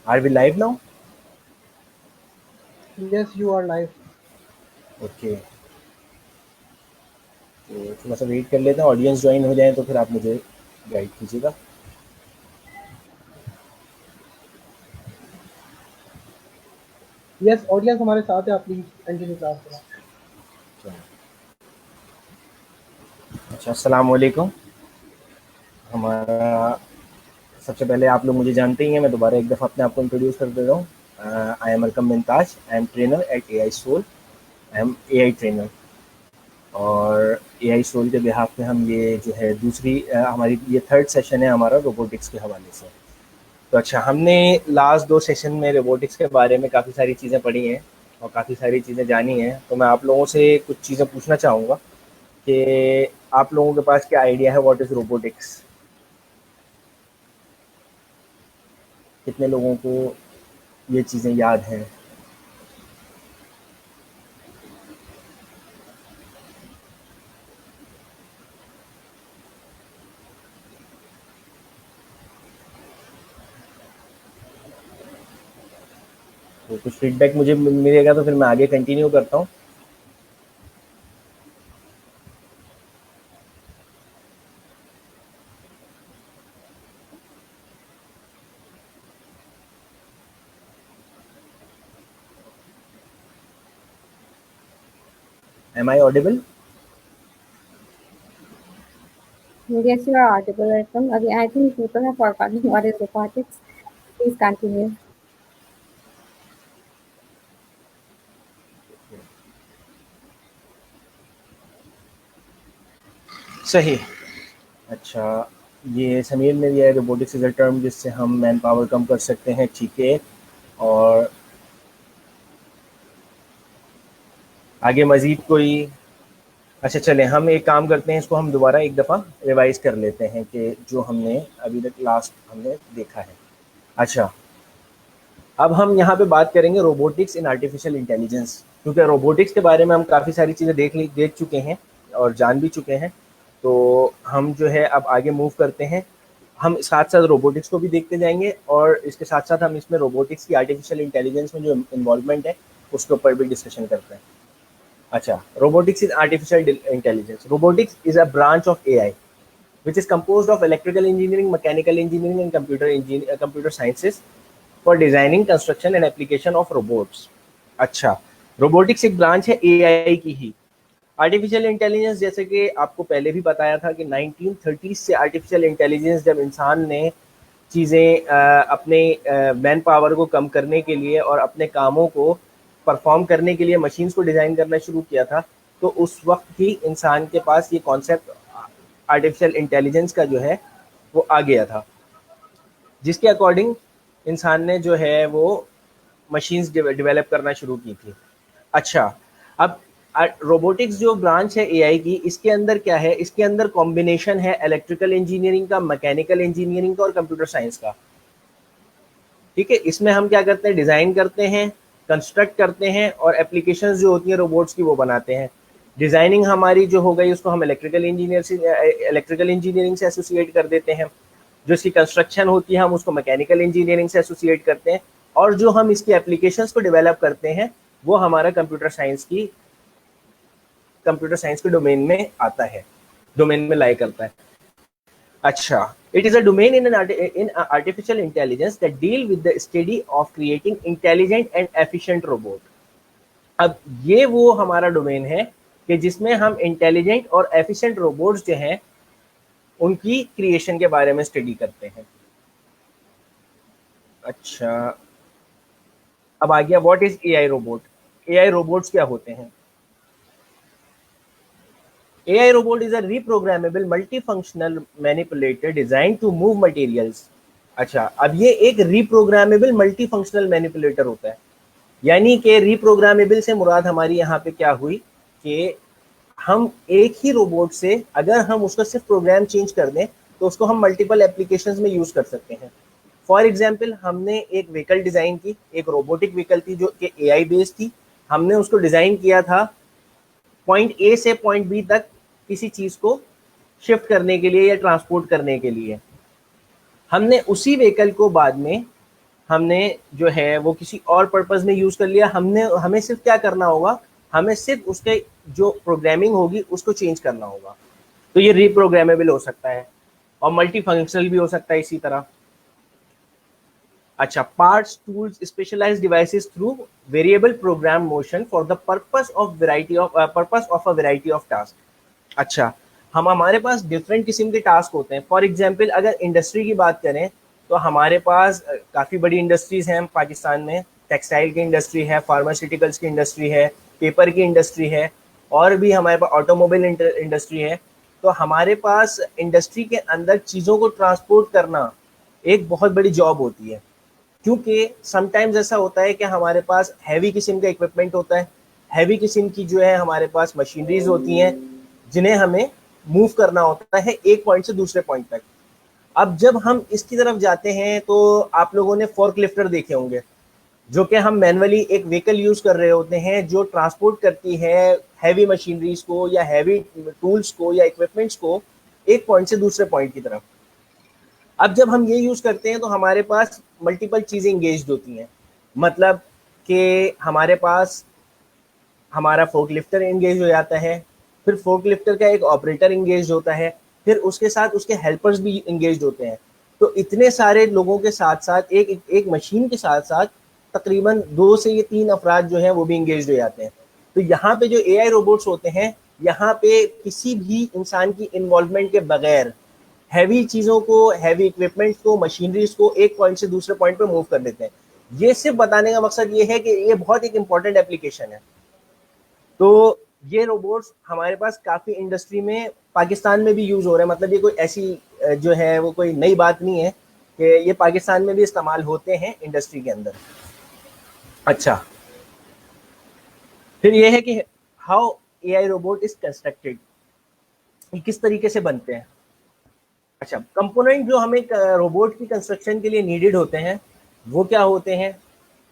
Are we live now? Yes, you are live. Okay, तो थोड़ा सा वेट कर लेते हैं, ऑडियंस ज्वाइन हो जाए तो फिर आप मुझे गाइड कीजिएगा। यस, ऑडियंस हमारे साथ है, आप प्लीज कंटिन्यू क्लास करें। अच्छा, अस्सलाम वालेकुम। हमारा सबसे पहले आप लोग मुझे जानते ही हैं, मैं दोबारा एक दफ़ा अपने आप को इंट्रोड्यूस कर देता हूँ। I am Arkam Mumtaz, I am trainer at A I soul. I am A I trainer, और ए आई सोल के बिहाफ पे हम ये जो है दूसरी हमारी ये थर्ड सेशन है हमारा रोबोटिक्स के हवाले से। तो अच्छा, हमने लास्ट 2 सेशन में रोबोटिक्स के बारे में काफ़ी सारी चीज़ें पढ़ी हैं और काफ़ी सारी चीज़ें जानी हैं। तो मैं आप लोगों से कुछ चीज़ें पूछना चाहूँगा कि आप लोगों के पास क्या आइडिया है व्हाट इज़ रोबोटिक्स? कितने लोगों को ये चीज़ें याद हैं? तो कुछ फीडबैक मुझे मिलेगा तो फिर मैं आगे कंटिन्यू करता हूँ। Am I audible? Yes, you are audible, Arqam. Again, I think people have forgotten what is robotics. Please continue. सही। अच्छा, ये समीर ने दिया है, रोबोटिक्स इज अ टर्म जिससे हम मैन पावर कम कर सकते हैं, ठीक है। और आगे मज़ीद कोई? अच्छा चलें, हम एक काम करते हैं, इसको हम दोबारा एक दफ़ा रिवाइज़ कर लेते हैं कि जो हमने अभी तक लास्ट हमने देखा है। अच्छा, अब हम यहाँ पे बात करेंगे रोबोटिक्स इन आर्टिफिशियल इंटेलिजेंस, क्योंकि रोबोटिक्स के बारे में हम काफ़ी सारी चीज़ें देख चुके हैं और जान भी चुके हैं। तो हम जो है अब आगे मूव करते हैं, हम साथ साथ रोबोटिक्स को भी देखते जाएंगे और इसके साथ साथ हम इसमें रोबोटिक्स की आर्टिफिशियल इंटेलिजेंस में जो इन्वॉल्वमेंट है उसके ऊपर भी डिस्कशन करते हैं। अच्छा, robotics is artificial intelligence. Robotics is a branch of AI, which is composed of electrical engineering, mechanical engineering, and computer sciences for designing, construction, and application of robots. अच्छा, robotics एक branch है AI की ही। Artificial intelligence, जैसे कि आपको पहले भी बताया था कि 1930 से आर्टिफिशियल इंटेलिजेंस, जब इंसान ने चीज़ें अपने मैन पावर को कम करने के लिए और अपने कामों को परफॉर्म करने के लिए मशीन्स को डिज़ाइन करना शुरू किया था, तो उस वक्त ही इंसान के पास ये कॉन्सेप्ट आर्टिफिशियल इंटेलिजेंस का जो है वो आ गया था, जिसके अकॉर्डिंग इंसान ने जो है वो मशीन्स डेवलप करना शुरू की थी। अच्छा, अब रोबोटिक्स जो ब्रांच है एआई की, इसके अंदर क्या है? इसके अंदर कॉम्बिनेशन है इलेक्ट्रिकल इंजीनियरिंग का, मैकेनिकल इंजीनियरिंग का और कंप्यूटर साइंस का। ठीक है, इसमें हम क्या करते हैं? डिज़ाइन करते हैं, कंस्ट्रक्ट करते हैं और एप्लीकेशंस जो होती हैं रोबोट्स की वो बनाते हैं। डिज़ाइनिंग हमारी जो हो गई उसको हम इलेक्ट्रिकल इंजीनियरिंग से एसोसिएट कर देते हैं। जो इसकी कंस्ट्रक्शन होती है हम उसको मैकेनिकल इंजीनियरिंग से एसोसिएट करते हैं, और जो हम इसकी एप्लीकेशंस को डेवलप करते हैं वो हमारा कंप्यूटर साइंस के डोमेन में आता है, डोमेन में लाई करता है। अच्छा, it is a domain in artificial intelligence that deal with the study of creating intelligent and efficient robot. अब ये वो हमारा डोमेन है कि जिसमें हम इंटेलिजेंट और एफिशिएंट रोबोट्स जो हैं उनकी क्रिएशन के बारे में स्टडी करते हैं। अच्छा, अब आ गया what is AI robot. AI robots क्या होते हैं? AI robot is a reprogrammable multifunctional manipulator designed to move materials. अच्छा, अब ये एक reprogrammable multifunctional manipulator होता है, यानी कि reprogrammable से मुराद हमारी यहाँ पे क्या हुई कि हम एक ही रोबोट से अगर हम उसका सिर्फ प्रोग्राम चेंज कर दें तो उसको हम मल्टीपल एप्लीकेशंस में यूज कर सकते हैं। फॉर एग्जाम्पल, हमने एक व्हीकल डिजाइन की, एक रोबोटिक व्हीकल थी जो कि एआई बेस्ड थी। हमने उसको डिजाइन किया था पॉइंट ए से पॉइंट बी तक किसी चीज को शिफ्ट करने के लिए या ट्रांसपोर्ट करने के लिए। हमने उसी व्हीकल को बाद में हमने जो है वो किसी और पर्पस में यूज कर लिया, हमें सिर्फ क्या करना होगा, हमें सिर्फ उसके जो प्रोग्रामिंग होगी उसको चेंज करना होगा। तो ये रिप्रोग्रामेबल हो सकता है और मल्टी फंक्शनल भी हो सकता है इसी तरह। अच्छा, parts tools specialised devices through variable program motion for the purpose of a variety of task. अच्छा, हमारे पास डिफरेंट किस्म के टास्क होते हैं। फॉर एग्जांपल अगर इंडस्ट्री की बात करें तो हमारे पास काफ़ी बड़ी इंडस्ट्रीज़ हैं पाकिस्तान में। टेक्सटाइल की इंडस्ट्री है, फार्मास्यूटिकल्स की इंडस्ट्री है, पेपर की इंडस्ट्री है, और भी हमारे पास ऑटोमोबाइल इंडस्ट्री है। तो हमारे पास इंडस्ट्री के अंदर चीज़ों को ट्रांसपोर्ट करना एक बहुत बड़ी जॉब होती है, क्योंकि समटाइम्स ऐसा होता है कि हमारे पास हैवी किस्म का इक्विपमेंट होता है, हैवी किस्म की जो है हमारे पास मशीनरीज होती हैं जिन्हें हमें मूव करना होता है एक पॉइंट से दूसरे पॉइंट तक। अब जब हम इसकी तरफ जाते हैं तो आप लोगों ने फोर्क लिफ्टर देखे होंगे, जो कि हम मैनुअली एक व्हीकल यूज कर रहे होते हैं जो ट्रांसपोर्ट करती है हैवी मशीनरीज को या हैवी टूल्स को या इक्विपमेंट्स को एक पॉइंट से दूसरे पॉइंट की तरफ। अब जब हम ये यूज करते हैं तो हमारे पास मल्टीपल चीजें इंगेज होती हैं, मतलब कि हमारे पास हमारा फोर्क लिफ्टर इंगेज हो जाता है, फिर फोर्क लिफ्टर का एक ऑपरेटर इंगेज होता है, फिर उसके साथ उसके हेल्पर्स भी इंगेज होते हैं। तो इतने सारे लोगों के साथ साथ एक मशीन के साथ साथ तकरीबन 2 से ये 3 अफराद जो हैं वो भी इंगेज हो जाते हैं। तो यहाँ पे जो एआई रोबोट्स होते हैं, यहाँ पे किसी भी इंसान की इन्वॉल्वमेंट के बगैर हैवी चीज़ों को, हैवी इक्विपमेंट्स को, मशीनरीज को एक पॉइंट से दूसरे पॉइंट पे मूव कर देते हैं। ये सिर्फ बताने का मकसद ये है कि ये बहुत एक इंपॉर्टेंट एप्लीकेशन है। तो ये रोबोट्स हमारे पास काफ़ी इंडस्ट्री में पाकिस्तान में भी यूज़ हो रहे हैं, मतलब ये कोई ऐसी जो है वो कोई नई बात नहीं है कि ये पाकिस्तान में भी इस्तेमाल होते हैं इंडस्ट्री के अंदर। अच्छा, फिर ये है कि how AI robot is constructed, किस तरीके से बनते हैं। अच्छा, कंपोनेंट जो हमें रोबोट की कंस्ट्रक्शन के लिए नीडेड होते हैं वो क्या होते हैं,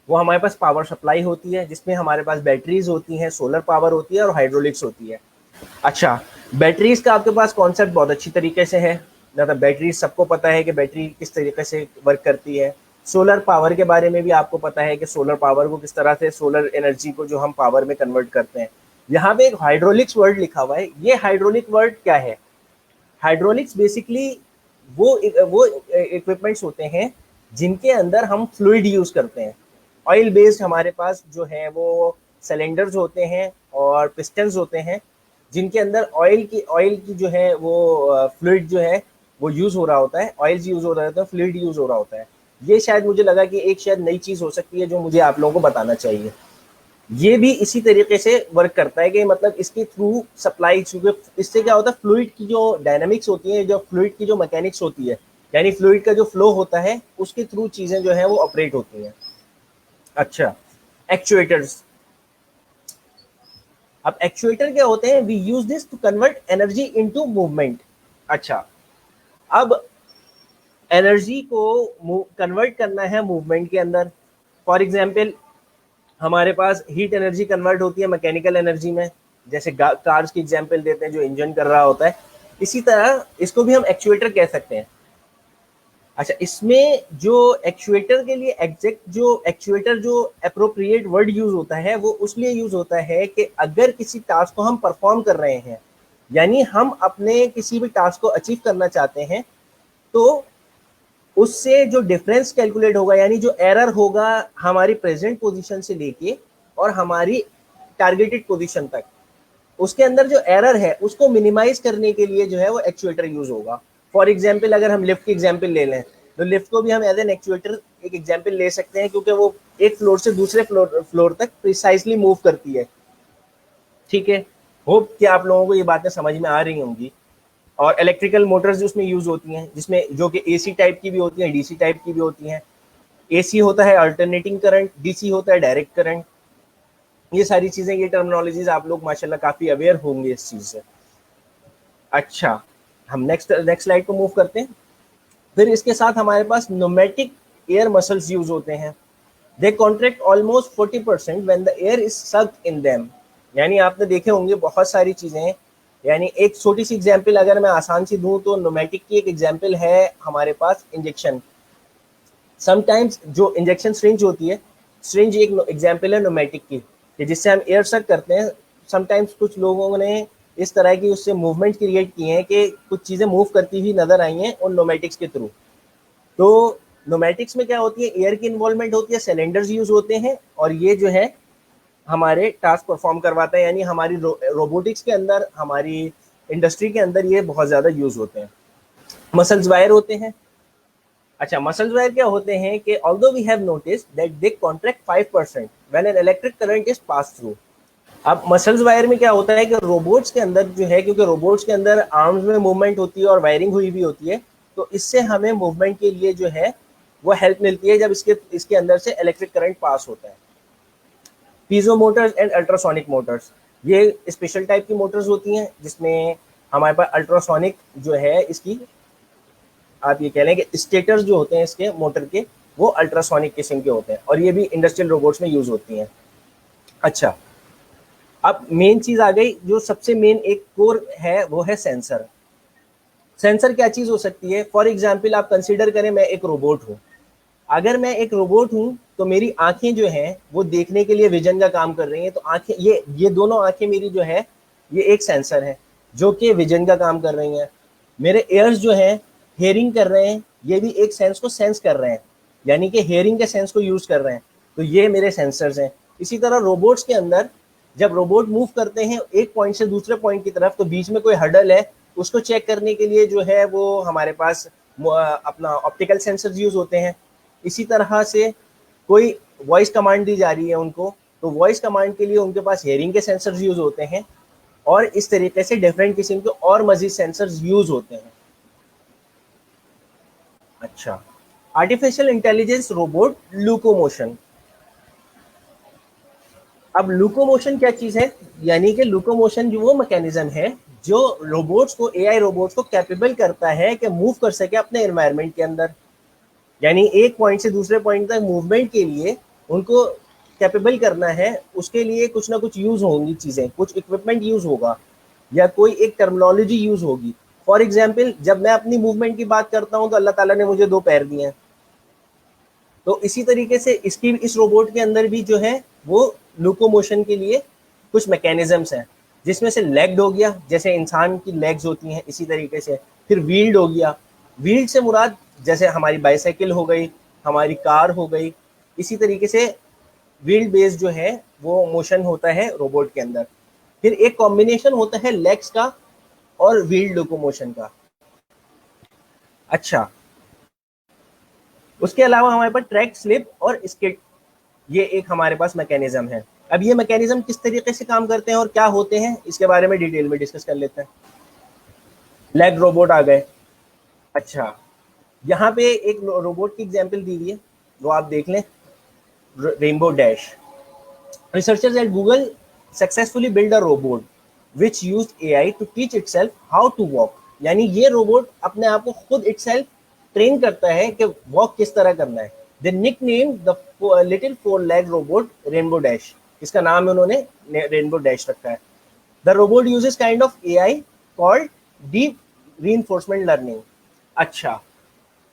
वो हमारे पास पावर सप्लाई होती है जिसमें हमारे पास बैटरीज होती हैं, सोलर पावर होती है और हाइड्रोलिक्स होती है। अच्छा, बैटरीज का आपके पास कॉन्सेप्ट बहुत अच्छी तरीके से है, मतलब बैटरीज सबको पता है कि बैटरी किस तरीके से वर्क करती है। सोलर पावर के बारे में भी आपको पता है कि सोलर पावर को किस तरह से, सोलर एनर्जी को जो हम पावर में कन्वर्ट करते हैं। यहाँ पे एक हाइड्रोलिक्स वर्ड लिखा हुआ है, ये हाइड्रोलिक वर्ड क्या है? हाइड्रोलिक्स बेसिकली वो इक्विपमेंट्स होते हैं जिनके अंदर हम फ्लूइड यूज करते हैं। ऑयल बेस्ड हमारे पास जो है वो सिलेंडर्स होते हैं और पिस्टन्स होते हैं जिनके अंदर ऑयल की जो है वो फ्लूइड जो है वो यूज हो रहा होता है, ऑयल यूज हो रहा होता है, फ्लूइड यूज हो रहा होता है। ये शायद मुझे लगा कि एक शायद नई चीज हो सकती है जो मुझे आप लोगों को बताना चाहिए। ये भी इसी तरीके से वर्क करता है कि मतलब इसके थ्रू सप्लाई, इससे क्या होता है, फ्लूइड की जो डायनामिक्स होती है, जो फ्लूइड की जो मैकेनिक्स होती है, यानी फ्लूइड का जो फ्लो होता है उसके थ्रू चीजें जो है वो ऑपरेट होती हैं। अच्छा, एक्चुएटर्स। अब एक्चुएटर क्या होते हैं? We use this to convert energy into movement. अच्छा, अब एनर्जी को कन्वर्ट करना है मूवमेंट के अंदर। फॉर एग्जांपल हमारे पास हीट एनर्जी कन्वर्ट होती है मैकेनिकल एनर्जी में, जैसे कार्स की एग्जांपल देते हैं जो इंजन कर रहा होता है, इसी तरह इसको भी हम एक्चुएटर कह सकते हैं। अच्छा, इसमें जो एक्चुएटर के लिए एग्जैक्ट जो एक्चुएटर जो अप्रोप्रिएट वर्ड यूज होता है वो उसलिए यूज होता है कि अगर किसी टास्क को हम परफॉर्म कर रहे हैं, यानी हम अपने किसी भी टास्क को अचीव करना चाहते हैं, तो उससे जो डिफरेंस कैलकुलेट होगा, यानी जो एरर होगा हमारी प्रेजेंट पोजीशन से लेके और हमारी टारगेटेड पोजीशन तक, उसके अंदर जो एरर है उसको मिनिमाइज करने के लिए जो है वो एक्चुएटर यूज होगा। फॉर एग्जांपल अगर हम लिफ्ट की एग्जांपल ले लें तो लिफ्ट को भी हम एज एन एक्चुएटर एक एग्जांपल ले सकते हैं, क्योंकि वो एक फ्लोर से दूसरे फ्लोर तक प्रिसाइसली मूव करती है। ठीक है, होप कि आप लोगों को ये बातें समझ में आ रही होंगी। और इलेक्ट्रिकल मोटर्स उसमें यूज होती हैं, जिसमें जो कि एसी टाइप की भी होती हैं, डीसी टाइप की भी होती हैं। एसी होता है अल्टरनेटिंग करंट, डीसी होता है डायरेक्ट करंट। ये सारी चीजें, ये टर्मिनोलॉजीज आप लोग माशाल्लाह काफी अवेयर होंगे इस चीज से। अच्छा, हम नेक्स्ट स्लाइड को मूव करते हैं। फिर इसके साथ हमारे पास न्यूमेटिक एयर मसल्स यूज होते हैं। They contract almost 40% when the air is sucked in them. यानी आपने देखे होंगे बहुत सारी चीजें, यानी एक छोटी सी एग्जांपल अगर मैं आसान सी दूं तो न्यूमेटिक की एक एग्जांपल है हमारे पास इंजेक्शन। समटाइम्स जो इंजेक्शन सिरिंज होती है, सिरिंज एक एग्जाम्पल है न्यूमेटिक की, कि जिससे हम एयर सक करते हैं। समटाइम्स कुछ लोगों ने इस तरह की उससे मूवमेंट क्रिएट किए हैं कि कुछ चीज़ें मूव करती हुई नजर आई हैं उन न्यूमेटिक्स के थ्रू। तो न्यूमेटिक्स में क्या होती है, एयर की इन्वॉल्वमेंट होती है, सिलेंडर्स यूज होते हैं, और ये जो है हमारे टास्क परफॉर्म करवाता है। यानी हमारी रोबोटिक्स के अंदर, हमारी इंडस्ट्री के अंदर ये बहुत ज़्यादा यूज होते हैं। मसल्स वायर होते हैं। अच्छा, मसल्स वायर क्या होते हैं कि although we have notice that they contract 5% when an electric current is pass through. अब मसल्स वायर में क्या होता है कि रोबोट्स के अंदर जो है, क्योंकि रोबोट्स के अंदर आर्म्स में मूवमेंट होती है और वायरिंग हुई भी होती है, तो इससे हमें मूवमेंट के लिए जो है वो हेल्प मिलती है जब इसके इसके अंदर से इलेक्ट्रिक करंट पास होता है। Piezo Motors and ultrasonic Motors, ये स्पेशल टाइप की मोटर्स होती हैं जिसमें हमारे पास अल्ट्रासोनिक जो है इसकी, आप ये कह लें कि स्टेटर्स जो होते हैं इसके मोटर के, वो अल्ट्रासोनिक किस्म के होते हैं, और ये भी इंडस्ट्रियल रोबोट्स में यूज होती हैं। अच्छा, अब मेन चीज आ गई, जो सबसे मेन एक कोर है वो है सेंसर। सेंसर क्या चीज हो सकती है? फॉर एग्जाम्पल आप कंसिडर करें मैं एक रोबोट हूँ। अगर मैं एक रोबोट हूँ तो मेरी आंखें जो हैं वो देखने के लिए विजन का काम कर रही हैं। तो आंखें, ये दोनों आंखें मेरी जो है, ये एक सेंसर है जो कि विजन का काम कर रही हैं। मेरे एयर्स जो हैं हेयरिंग कर रहे हैं, ये भी एक सेंस को सेंस कर रहे हैं, यानी कि हेयरिंग के सेंस को यूज कर रहे हैं। तो ये मेरे सेंसर्स हैं। इसी तरह रोबोट्स के अंदर जब रोबोट मूव करते हैं एक पॉइंट से दूसरे पॉइंट की तरफ, तो बीच में कोई हर्डल है उसको चेक करने के लिए जो है वो हमारे पास अपना ऑप्टिकल सेंसर्स यूज होते हैं। इसी तरह से कोई वॉइस कमांड दी जा रही है उनको, तो वॉइस कमांड के लिए उनके पास हेयरिंग के सेंसर्स यूज होते हैं, और इस तरीके से डिफरेंट किस्म के और मजीद सेंसर्स यूज होते हैं। अच्छा, आर्टिफिशियल इंटेलिजेंस रोबोट लुकोमोशन। अब लुकोमोशन क्या चीज है? यानी कि लुकोमोशन जो वो मैकेनिज्म है जो रोबोट्स को, एआई रोबोट्स को कैपेबल करता है कि मूव कर सके अपने एनवायरनमेंट के अंदर। यानी एक पॉइंट से दूसरे पॉइंट तक मूवमेंट के लिए उनको कैपेबल करना है, उसके लिए कुछ ना कुछ यूज होंगी चीजें, कुछ इक्विपमेंट यूज होगा, या कोई एक टर्मिनोलॉजी यूज होगी। फॉर एग्जाम्पल, जब मैं अपनी मूवमेंट की बात करता हूँ तो अल्लाह ताला ने मुझे 2 पैर दिए हैं। तो इसी तरीके से इसकी, इस रोबोट के अंदर भी जो है वो लोकोमोशन के लिए कुछ मैकेनिज्म्स हैं, जिसमें से लेग्ड हो गया, जैसे इंसान की लेग्स होती हैं इसी तरीके से। फिर व्हील्ड हो गया। व्हील्ड से मुराद जैसे हमारी बाइसाइकिल हो गई, हमारी कार हो गई। इसी तरीके से व्हील बेस्ड जो है वो मोशन होता है रोबोट के अंदर। फिर एक कॉम्बिनेशन होता है लेग्स का और व्हील्ड लोकोमोशन का। अच्छा, उसके अलावा हमारे पास ट्रैक, स्लिप और स्किड, ये एक हमारे पास मैकेनिज्म है। अब ये मैकेनिज्म किस तरीके से काम करते हैं और क्या होते हैं, इसके बारे में डिटेल में डिस्कस कर लेते हैं। लेग रोबोट आ गए। अच्छा, यहाँ पे एक रोबोट की एग्जांपल दी हुई है, वो आप देख लें, rainbow dash. Researchers at Google successfully built a robot which used AI to teach itself how to walk. यानी ये रोबोट अपने आप को खुद itself ट्रेन करता है कि वॉक किस तरह करना है। They nicknamed the little four-legged robot Rainbow Dash. इसका नाम उन्होंने Rainbow Dash रखा है। The robot uses kind of AI called deep reinforcement learning. अच्छा,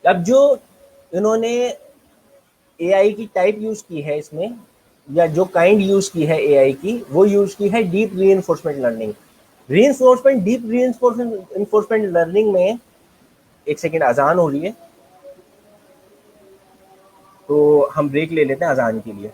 अब जो इन्होंने एआई की टाइप यूज की है इसमें, या जो काइंड यूज की है एआई की, वो यूज की है deep reinforcement learning. Reinforcement, deep reinforcement learning में, एक सेकेंड, अजान हो रही है तो हम ब्रेक ले लेते हैं अजान के लिए।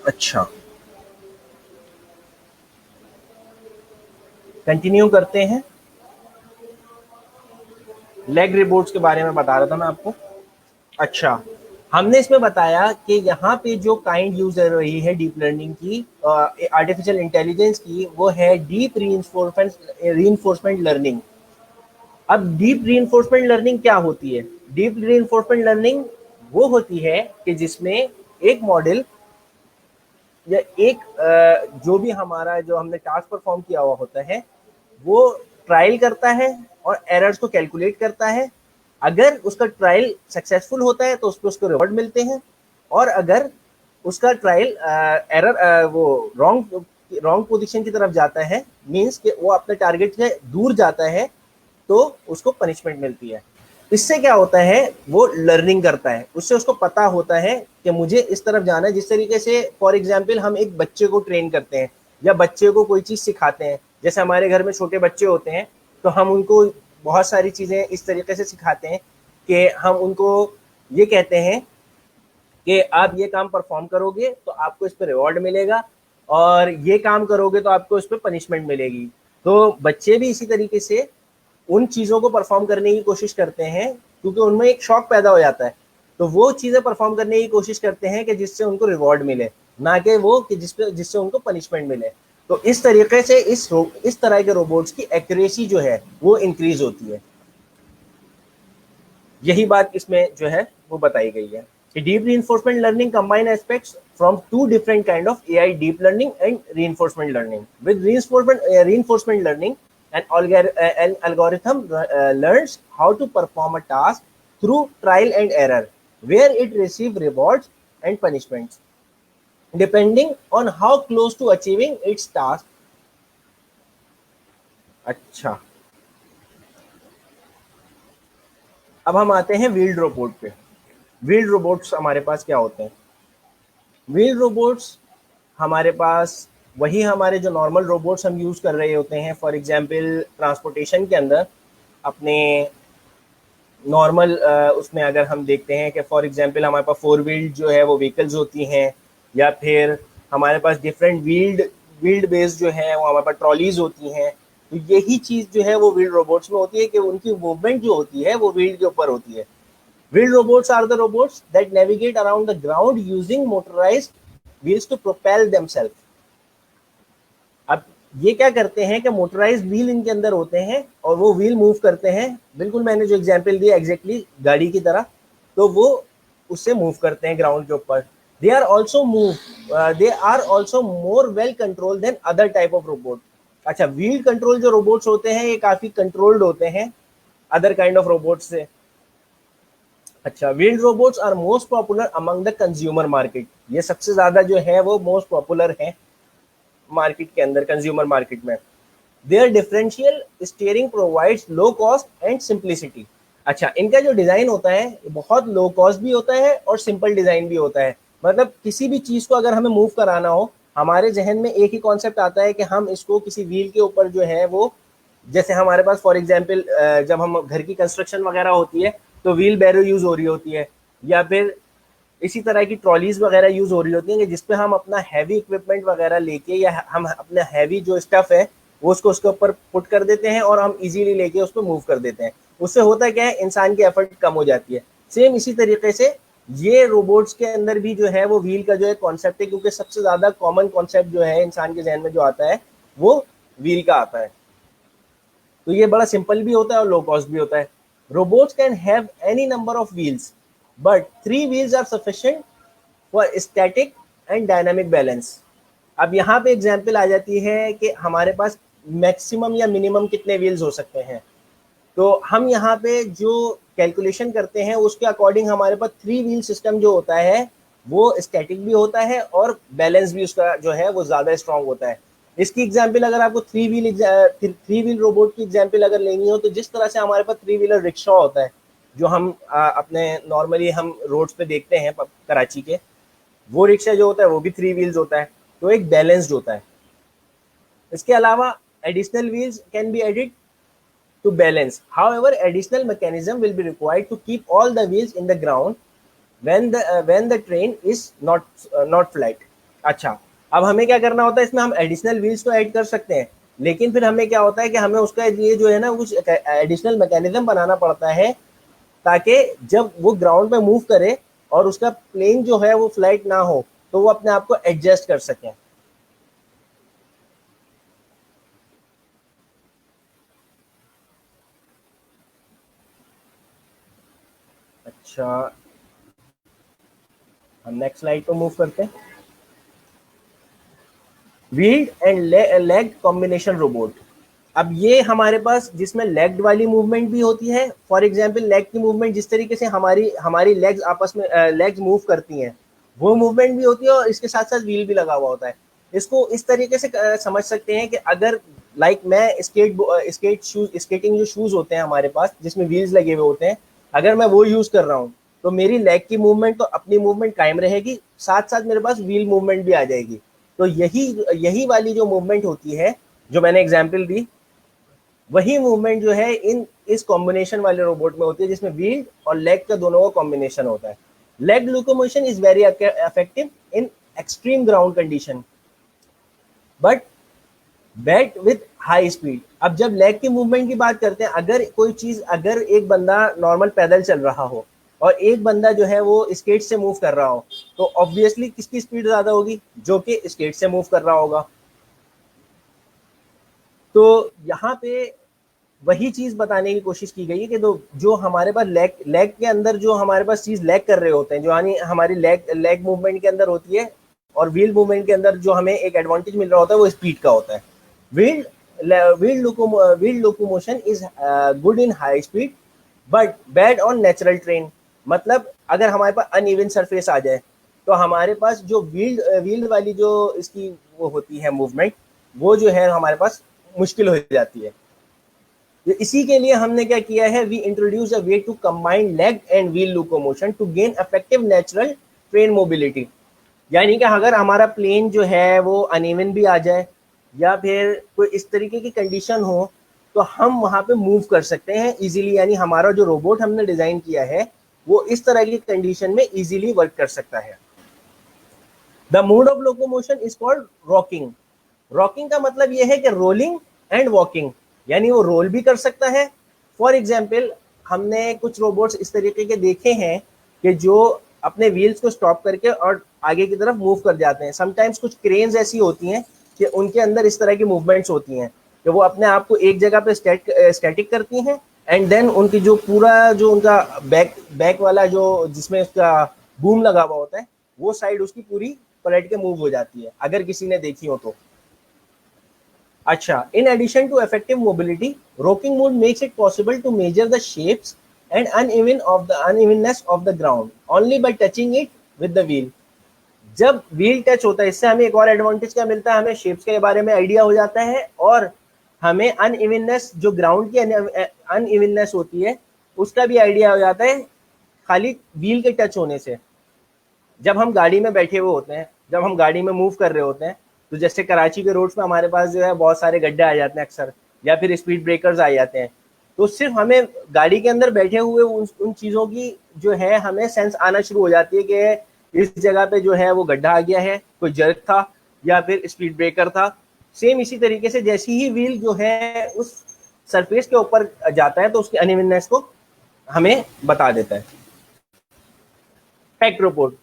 अच्छा, कंटिन्यू करते हैं। लेग रोबोट्स के बारे में बता रहा था मैं आपको। अच्छा, हमने इसमें बताया कि यहाँ पे जो काइंड यूज कर रही है डीप लर्निंग की, आर्टिफिशियल इंटेलिजेंस की, वो है डीप रीइंफोर्समेंट लर्निंग। अब डीप रीइंफोर्समेंट लर्निंग क्या होती है? डीप रीइंफोर्समेंट लर्निंग वो होती है कि जिसमें एक मॉडल या एक जो भी हमारा जो हमने टास्क परफॉर्म किया हुआ होता है वो ट्रायल करता है और एरर्स को कैलकुलेट करता है। अगर उसका ट्रायल सक्सेसफुल होता है तो उसको उसको रिवॉर्ड मिलते हैं, और अगर उसका ट्रायल एरर वो रॉन्ग रॉन्ग पोजीशन की तरफ जाता है, मींस कि वो अपने टारगेट से दूर जाता है, तो उसको पनिशमेंट मिलती है। इससे क्या होता है, वो लर्निंग करता है, उससे उसको पता होता है कि मुझे इस तरफ जाना है। जिस तरीके से फॉर एग्जाम्पल हम एक बच्चे को ट्रेन करते हैं या बच्चे को कोई चीज़ सिखाते हैं, जैसे हमारे घर में छोटे बच्चे होते हैं तो हम उनको बहुत सारी चीज़ें इस तरीके से सिखाते हैं कि हम उनको ये कहते हैं कि आप ये काम परफॉर्म करोगे तो आपको इस पर रिवॉर्ड मिलेगा, और ये काम करोगे तो आपको इस पर पनिशमेंट मिलेगी। तो बच्चे भी इसी तरीके से उन चीज़ों को परफॉर्म करने की कोशिश करते हैं क्योंकि उनमें एक शौक पैदा हो जाता है, तो वो चीज़ें परफॉर्म करने की कोशिश करते हैं कि जिससे उनको रिवॉर्ड मिले, ना कि वो कि जिससे उनको पनिशमेंट मिले। तो इस तरीके से इस तरह के रोबोट्स की एक्यूरेसी जो है वो इंक्रीज होती है। यही बात इसमें जो है वो बताई गई है कि deep reinforcement learning combine aspects from two different kind of AI, deep learning and reinforcement learning. With reinforcement learning, an algorithm learns how to perform a task through trial and error, where it receives rewards and punishments depending on how close to achieving its task. अच्छा, अब हम आते हैं wheeled robot पे। Wheeled robots हमारे पास क्या होते हैं? व्हील्ड रोबोट्स हमारे पास वही हमारे जो नॉर्मल रोबोट्स हम यूज़ कर रहे होते हैं, फॉर एग्जांपल ट्रांसपोर्टेशन के अंदर अपने नॉर्मल उसमें अगर हम देखते हैं कि फॉर एग्जांपल हमारे पास फोर व्हील्ड जो है वो व्हीकल्स होती हैं, या फिर हमारे पास डिफरेंट व्हील्ड बेस्ड जो है वो हमारे पास ट्रॉलीज होती हैं। तो यही चीज़ जो है वो व्हील्ड रोबोट्स में होती है कि उनकी मूवमेंट जो होती है वो व्हील्ड के ऊपर होती है। Wheeled robots are the robots that navigate around the ground using motorised wheels to propel themselves. अब ये क्या करते हैं कि मोटराइज्ड व्हील इनके अंदर होते हैं और वो व्हील मूव करते हैं, बिल्कुल मैंने जो एग्जांपल दिया एग्जैक्टली गाड़ी की तरह, तो वो उससे मूव करते हैं ग्राउंड के ऊपर। They are also more well control than other type of robot. अच्छा, व्हील कंट्रोल जो रोबोट्स होते हैं ये काफी कंट्रोल्ड होते हैं अदर काइंड ऑफ रोबोट से। अच्छा, wheeled robots are most popular among the consumer market. ये सबसे ज्यादा जो है वो मोस्ट पॉपुलर है मार्केट के अंदर, कंज्यूमर मार्केट में। Their differential steering provides low cost and simplicity. अच्छा, इनका जो डिजाइन होता है बहुत लो कॉस्ट भी होता है और सिंपल डिजाइन भी होता है। मतलब किसी भी चीज को अगर हमें मूव कराना हो, हमारे जहन में एक ही कॉन्सेप्ट आता है कि हम इसको किसी व्हील के ऊपर जो है वो, जैसे हमारे पास फॉर एग्जाम्पल जब हम घर की कंस्ट्रक्शन वगैरह होती है तो व्हील बैरो यूज हो रही होती है, या फिर इसी तरह की ट्रॉलीज वगैरह यूज हो रही होती हैं कि जिसपे हम अपना हैवी इक्विपमेंट वगैरह लेके या हम अपना हैवी जो स्टफ है वो उसके ऊपर पुट कर देते हैं और हम इजीली लेके उसको मूव कर देते हैं। उससे होता क्या है, इंसान की एफर्ट कम हो जाती है। सेम इसी तरीके से ये रोबोट्स के अंदर भी जो है वो व्हील का जो है कॉन्सेप्ट है, क्योंकि सबसे ज्यादा कॉमन कॉन्सेप्ट जो है इंसान के जहन में जो आता है वो व्हील का आता है। तो ये बड़ा सिंपल भी होता है और लो कॉस्ट भी होता है। Robots can have any number of wheels, but 3 wheels are sufficient for static and dynamic balance. अब यहाँ पे एग्जाम्पल आ जाती है कि हमारे पास मैक्सिमम या मिनिमम कितने व्हील्स हो सकते हैं। तो हम यहाँ पे जो कैलकुलेशन करते हैं उसके अकॉर्डिंग हमारे पास 3 व्हील सिस्टम जो होता है वो स्टैटिक भी होता है और बैलेंस भी उसका जो है वो ज़्यादा स्ट्रांग होता है। इसकी एग्जाम्पल अगर आपको थ्री व्हील रोबोट की एग्जाम्पल अगर लेनी हो, तो जिस तरह से हमारे पास 3 व्हीलर रिक्शा होता है जो हम अपने नॉर्मली हम रोड्स पे देखते हैं कराची के, वो रिक्शा जो होता है वो भी 3 व्हील्स होता है, तो एक बैलेंस्ड होता है। इसके अलावा additional wheels can be added to balance. However, additional mechanism will be required to keep all the wheels in the ground when the train is not flat. अच्छा, अब हमें क्या करना होता है, इसमें हम एडिशनल व्हील्स तो ऐड कर सकते हैं, लेकिन फिर हमें क्या होता है कि हमें उसका लिए जो है ना कुछ एडिशनल मैकेनिज्म बनाना पड़ता है, ताकि जब वो ग्राउंड पे मूव करे और उसका प्लेन जो है वो फ्लाइट ना हो, तो वो अपने आप को एडजस्ट कर सके। अच्छा, हम नेक्स्ट स्लाइड पर मूव करते हैं। Wheeled and leg combination robot. अब ये हमारे पास जिसमें लेग्ड वाली मूवमेंट भी होती है, फॉर एग्जांपल लेग की मूवमेंट, जिस तरीके से हमारी हमारी लेग्स आपस में लेग्स मूव करती हैं, वो मूवमेंट भी होती है, और इसके साथ साथ व्हील भी लगा हुआ होता है। इसको इस तरीके से समझ सकते हैं कि अगर लाइक मैं स्केटिंग जो शूज होते हैं हमारे पास जिसमें व्हील्स लगे हुए होते हैं, अगर मैं वो यूज कर रहा हूँ, तो मेरी लेग की मूवमेंट तो अपनी मूवमेंट कायम रहेगी, साथ साथ मेरे पास व्हील मूवमेंट भी आ जाएगी। तो यही यही वाली जो मूवमेंट होती है, जो मैंने एग्जाम्पल दी, वही मूवमेंट जो है इस कॉम्बिनेशन वाले रोबोट में होती है, जिसमें व्हील और लेग का दोनों का कॉम्बिनेशन होता है। Leg locomotion is very effective in extreme ground condition, but bat with high speed. अब जब लेग की मूवमेंट की बात करते हैं, अगर कोई चीज, अगर एक बंदा नॉर्मल पैदल चल रहा हो और एक बंदा जो है वो स्केट से मूव कर रहा हो, तो ऑब्वियसली किसकी स्पीड ज्यादा होगी, जो कि स्केट से मूव कर रहा होगा। तो यहाँ पे वही चीज बताने की कोशिश की गई है कि जो हमारे पास लेग लेग के अंदर जो हमारे पास चीज लेग कर रहे होते हैं, जो यानी हमारी लेग लेग मूवमेंट के अंदर होती है, और व्हील मूवमेंट के अंदर जो हमें एक एडवांटेज मिल रहा होता है वो स्पीड का होता है। Wheel wheel locomotion is good in high speed but bad on natural train. मतलब अगर हमारे पास अनइवन सरफेस आ जाए, तो हमारे पास जो व्हील वाली जो इसकी वो होती है मूवमेंट, वो जो है हमारे पास मुश्किल हो जाती है। तो इसी के लिए हमने क्या किया है, we introduce a way to combine leg and wheel locomotion to gain effective natural train mobility. यानी कि अगर हमारा प्लेन जो है वो अनइवन भी आ जाए, या फिर कोई इस तरीके की कंडीशन हो, तो हम वहां पे मूव कर सकते हैं इजीली। यानी हमारा जो रोबोट हमने डिजाइन किया है, वो इस तरह की कंडीशन में इजीली वर्क कर सकता है। The mode of locomotion is called rocking. Rocking का मतलब यह है कि रोलिंग एंड वॉकिंग, यानी वो रोल भी कर सकता है। फॉर एग्जाम्पल, हमने कुछ रोबोट्स इस तरीके के देखे हैं कि जो अपने व्हील्स को स्टॉप करके और आगे की तरफ मूव कर जाते हैं। समटाइम्स कुछ क्रेन्स ऐसी होती हैं कि उनके अंदर इस तरह की मूवमेंट्स होती हैं कि वो अपने आप को एक जगह पे स्टैटिक करती हैं, एंड देन उनकी जो पूरा जो उनका बैक बैक वाला जो जिसमें उसका बूम लगा हुआ होता है, वो साइड उसकी पूरी पलट के मूव हो जाती है, अगर किसी ने देखी हो तो। अच्छा, in addition to effective mobility, rocking mode makes it possible to measure the shapes and unevenness of the ground only by touching it with the wheel. जब व्हील टच होता है, इससे हमें एक और एडवांटेज क्या मिलता है, हमें शेप्स के बारे में आइडिया हो जाता है, और हमें अनइवननेस, जो ग्राउंड की अनइवननेस होती है, उसका भी आइडिया हो जाता है खाली व्हील के टच होने से। जब हम गाड़ी में बैठे हुए होते हैं, जब हम गाड़ी में मूव कर रहे होते हैं, तो जैसे कराची के रोड्स पे हमारे पास जो है बहुत सारे गड्ढे आ जाते हैं अक्सर, या फिर स्पीड ब्रेकर्स आ जाते हैं, तो सिर्फ हमें गाड़ी के अंदर बैठे हुए उन चीज़ों की जो है हमें सेंस आना शुरू हो जाती है कि इस जगह पे जो है वो गड्ढा आ गया है, कोई जर्क था या फिर स्पीड ब्रेकर था। सेम इसी तरीके से जैसी ही व्हील जो है उस सरफेस के ऊपर जाता है, तो उसकी अनइवननेस को हमें बता देता है। Fact report.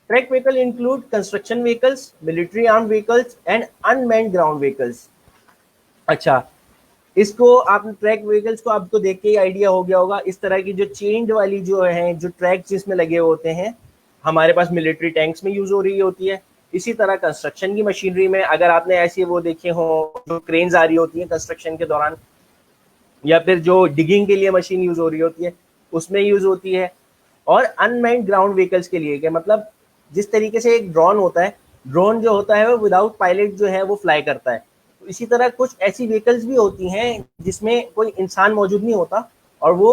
Track vehicle include construction vehicles, military armed vehicles and unmanned ground vehicles. अच्छा, इसको आप ट्रैक व्हीकल्स को आपको देख के ही आइडिया हो गया होगा। इस तरह की जो चेंड वाली जो है, जो ट्रैक जिसमें लगे होते हैं, हमारे पास मिलिट्री टैंक्स में यूज हो रही होती है। इसी तरह कंस्ट्रक्शन की मशीनरी में अगर आपने ऐसी वो देखे हो, जो क्रेन्स आ रही होती है कंस्ट्रक्शन के दौरान, या फिर जो डिगिंग के लिए मशीन यूज हो रही होती है, उसमें यूज होती है। और अनमैन्ड ग्राउंड व्हीकल्स के लिए, क्या मतलब, जिस तरीके से एक ड्रोन होता है, ड्रोन जो होता है वो विदाउट पायलट जो है वो फ्लाई करता है, तो इसी तरह कुछ ऐसी व्हीकल्स भी होती हैं जिसमें कोई इंसान मौजूद नहीं होता और वो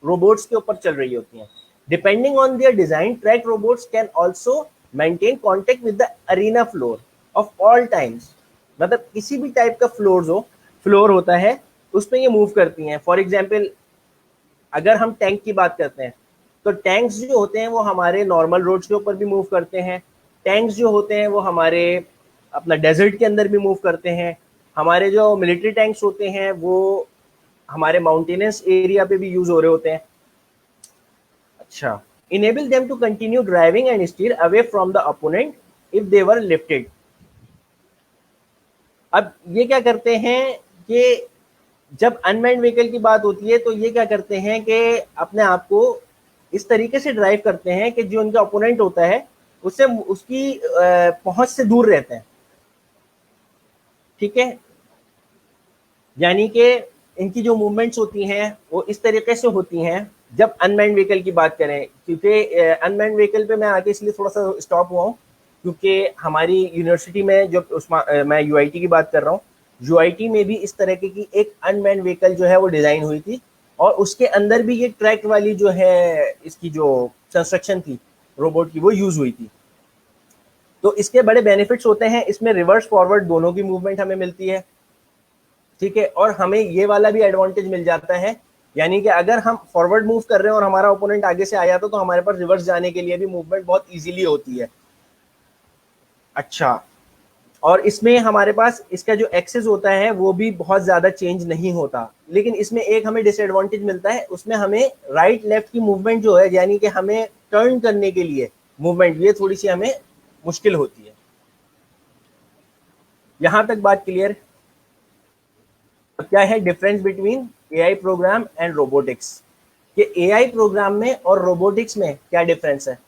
रोबोट्स के ऊपर चल रही होती हैं। Depending on their design, track robots can also maintain contact with the arena floor of all times. मतलब किसी भी टाइप का फ्लोर होता है, उसमें ये मूव करती हैं। फॉर एग्जाम्पल, अगर हम टैंक की बात करते हैं, तो टैंक्स जो होते हैं वो हमारे नॉर्मल रोड्स के ऊपर भी मूव करते हैं, टैंक्स जो होते हैं वो हमारे अपना डेजर्ट के अंदर भी मूव करते हैं, हमारे जो मिलिट्री टैंक्स होते हैं वो हमारे माउंटेनस एरिया पे भी यूज हो रहे होते हैं। अच्छा, enable them to continue driving and steer away from the opponent if they were lifted। अब ये क्या करते हैं कि जब अनमैन्ड व्हीकल की बात होती है तो ये क्या करते हैं कि अपने आप को इस तरीके से ड्राइव करते हैं कि जो उनका ओपोनेंट होता है उससे उसकी पहुंच से दूर रहते हैं, ठीक है। यानी कि इनकी जो मूवमेंट्स होती हैं वो इस तरीके से होती हैं जब अनमैन्ड व्हीकल की बात करें, क्योंकि अनमैन्ड व्हीकल पे मैं आगे इसलिए थोड़ा सा स्टॉप हुआ हूँ क्योंकि हमारी यूनिवर्सिटी में जो उसमें मैं यूआईटी की बात कर रहा हूँ, यूआईटी में भी इस तरह की एक अनमैन्ड व्हीकल जो है वो डिज़ाइन हुई थी और उसके अंदर भी ये ट्रैक वाली जो है इसकी जो कंस्ट्रक्शन थी रोबोट की वो यूज़ हुई थी। तो इसके बड़े बेनिफिट्स होते हैं, इसमें रिवर्स फॉरवर्ड दोनों की मूवमेंट हमें मिलती है, ठीक है। और हमें ये वाला भी एडवांटेज मिल जाता है, यानी कि अगर हम फॉरवर्ड मूव कर रहे हैं और हमारा ओपोनेंट आगे से आया तो हमारे पास रिवर्स जाने के लिए भी मूवमेंट बहुत इजीली होती है। अच्छा, और इसमें हमारे पास इसका जो एक्सेस होता है वो भी बहुत ज़्यादा चेंज नहीं होता, लेकिन इसमें एक हमें डिसएडवांटेज मिलता है, उसमें हमें राइट लेफ्ट की मूवमेंट जो है यानी कि हमें टर्न करने के लिए मूवमेंट ये थोड़ी सी हमें मुश्किल होती है। यहां तक बात क्लियर? क्या है difference between AI program and robotics, कि एआई प्रोग्राम में और रोबोटिक्स में क्या डिफरेंस है?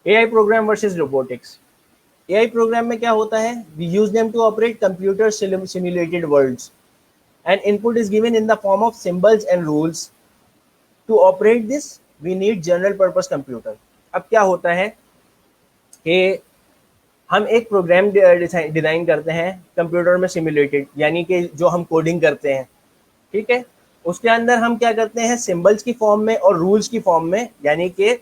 AI program versus robotics. AI program में क्या होता है, we use them to operate computer simulated worlds and input is given in the form of symbols and rules. To operate this we need general purpose computer. अब क्या होता है कि हम एक प्रोग्राम डिज़ाइन करते हैं कंप्यूटर में सिमुलेटेड, यानी कि जो हम कोडिंग करते हैं, ठीक है। उसके अंदर हम क्या करते हैं, सिंबल्स की फॉर्म में और रूल्स की फॉर्म में, यानी कि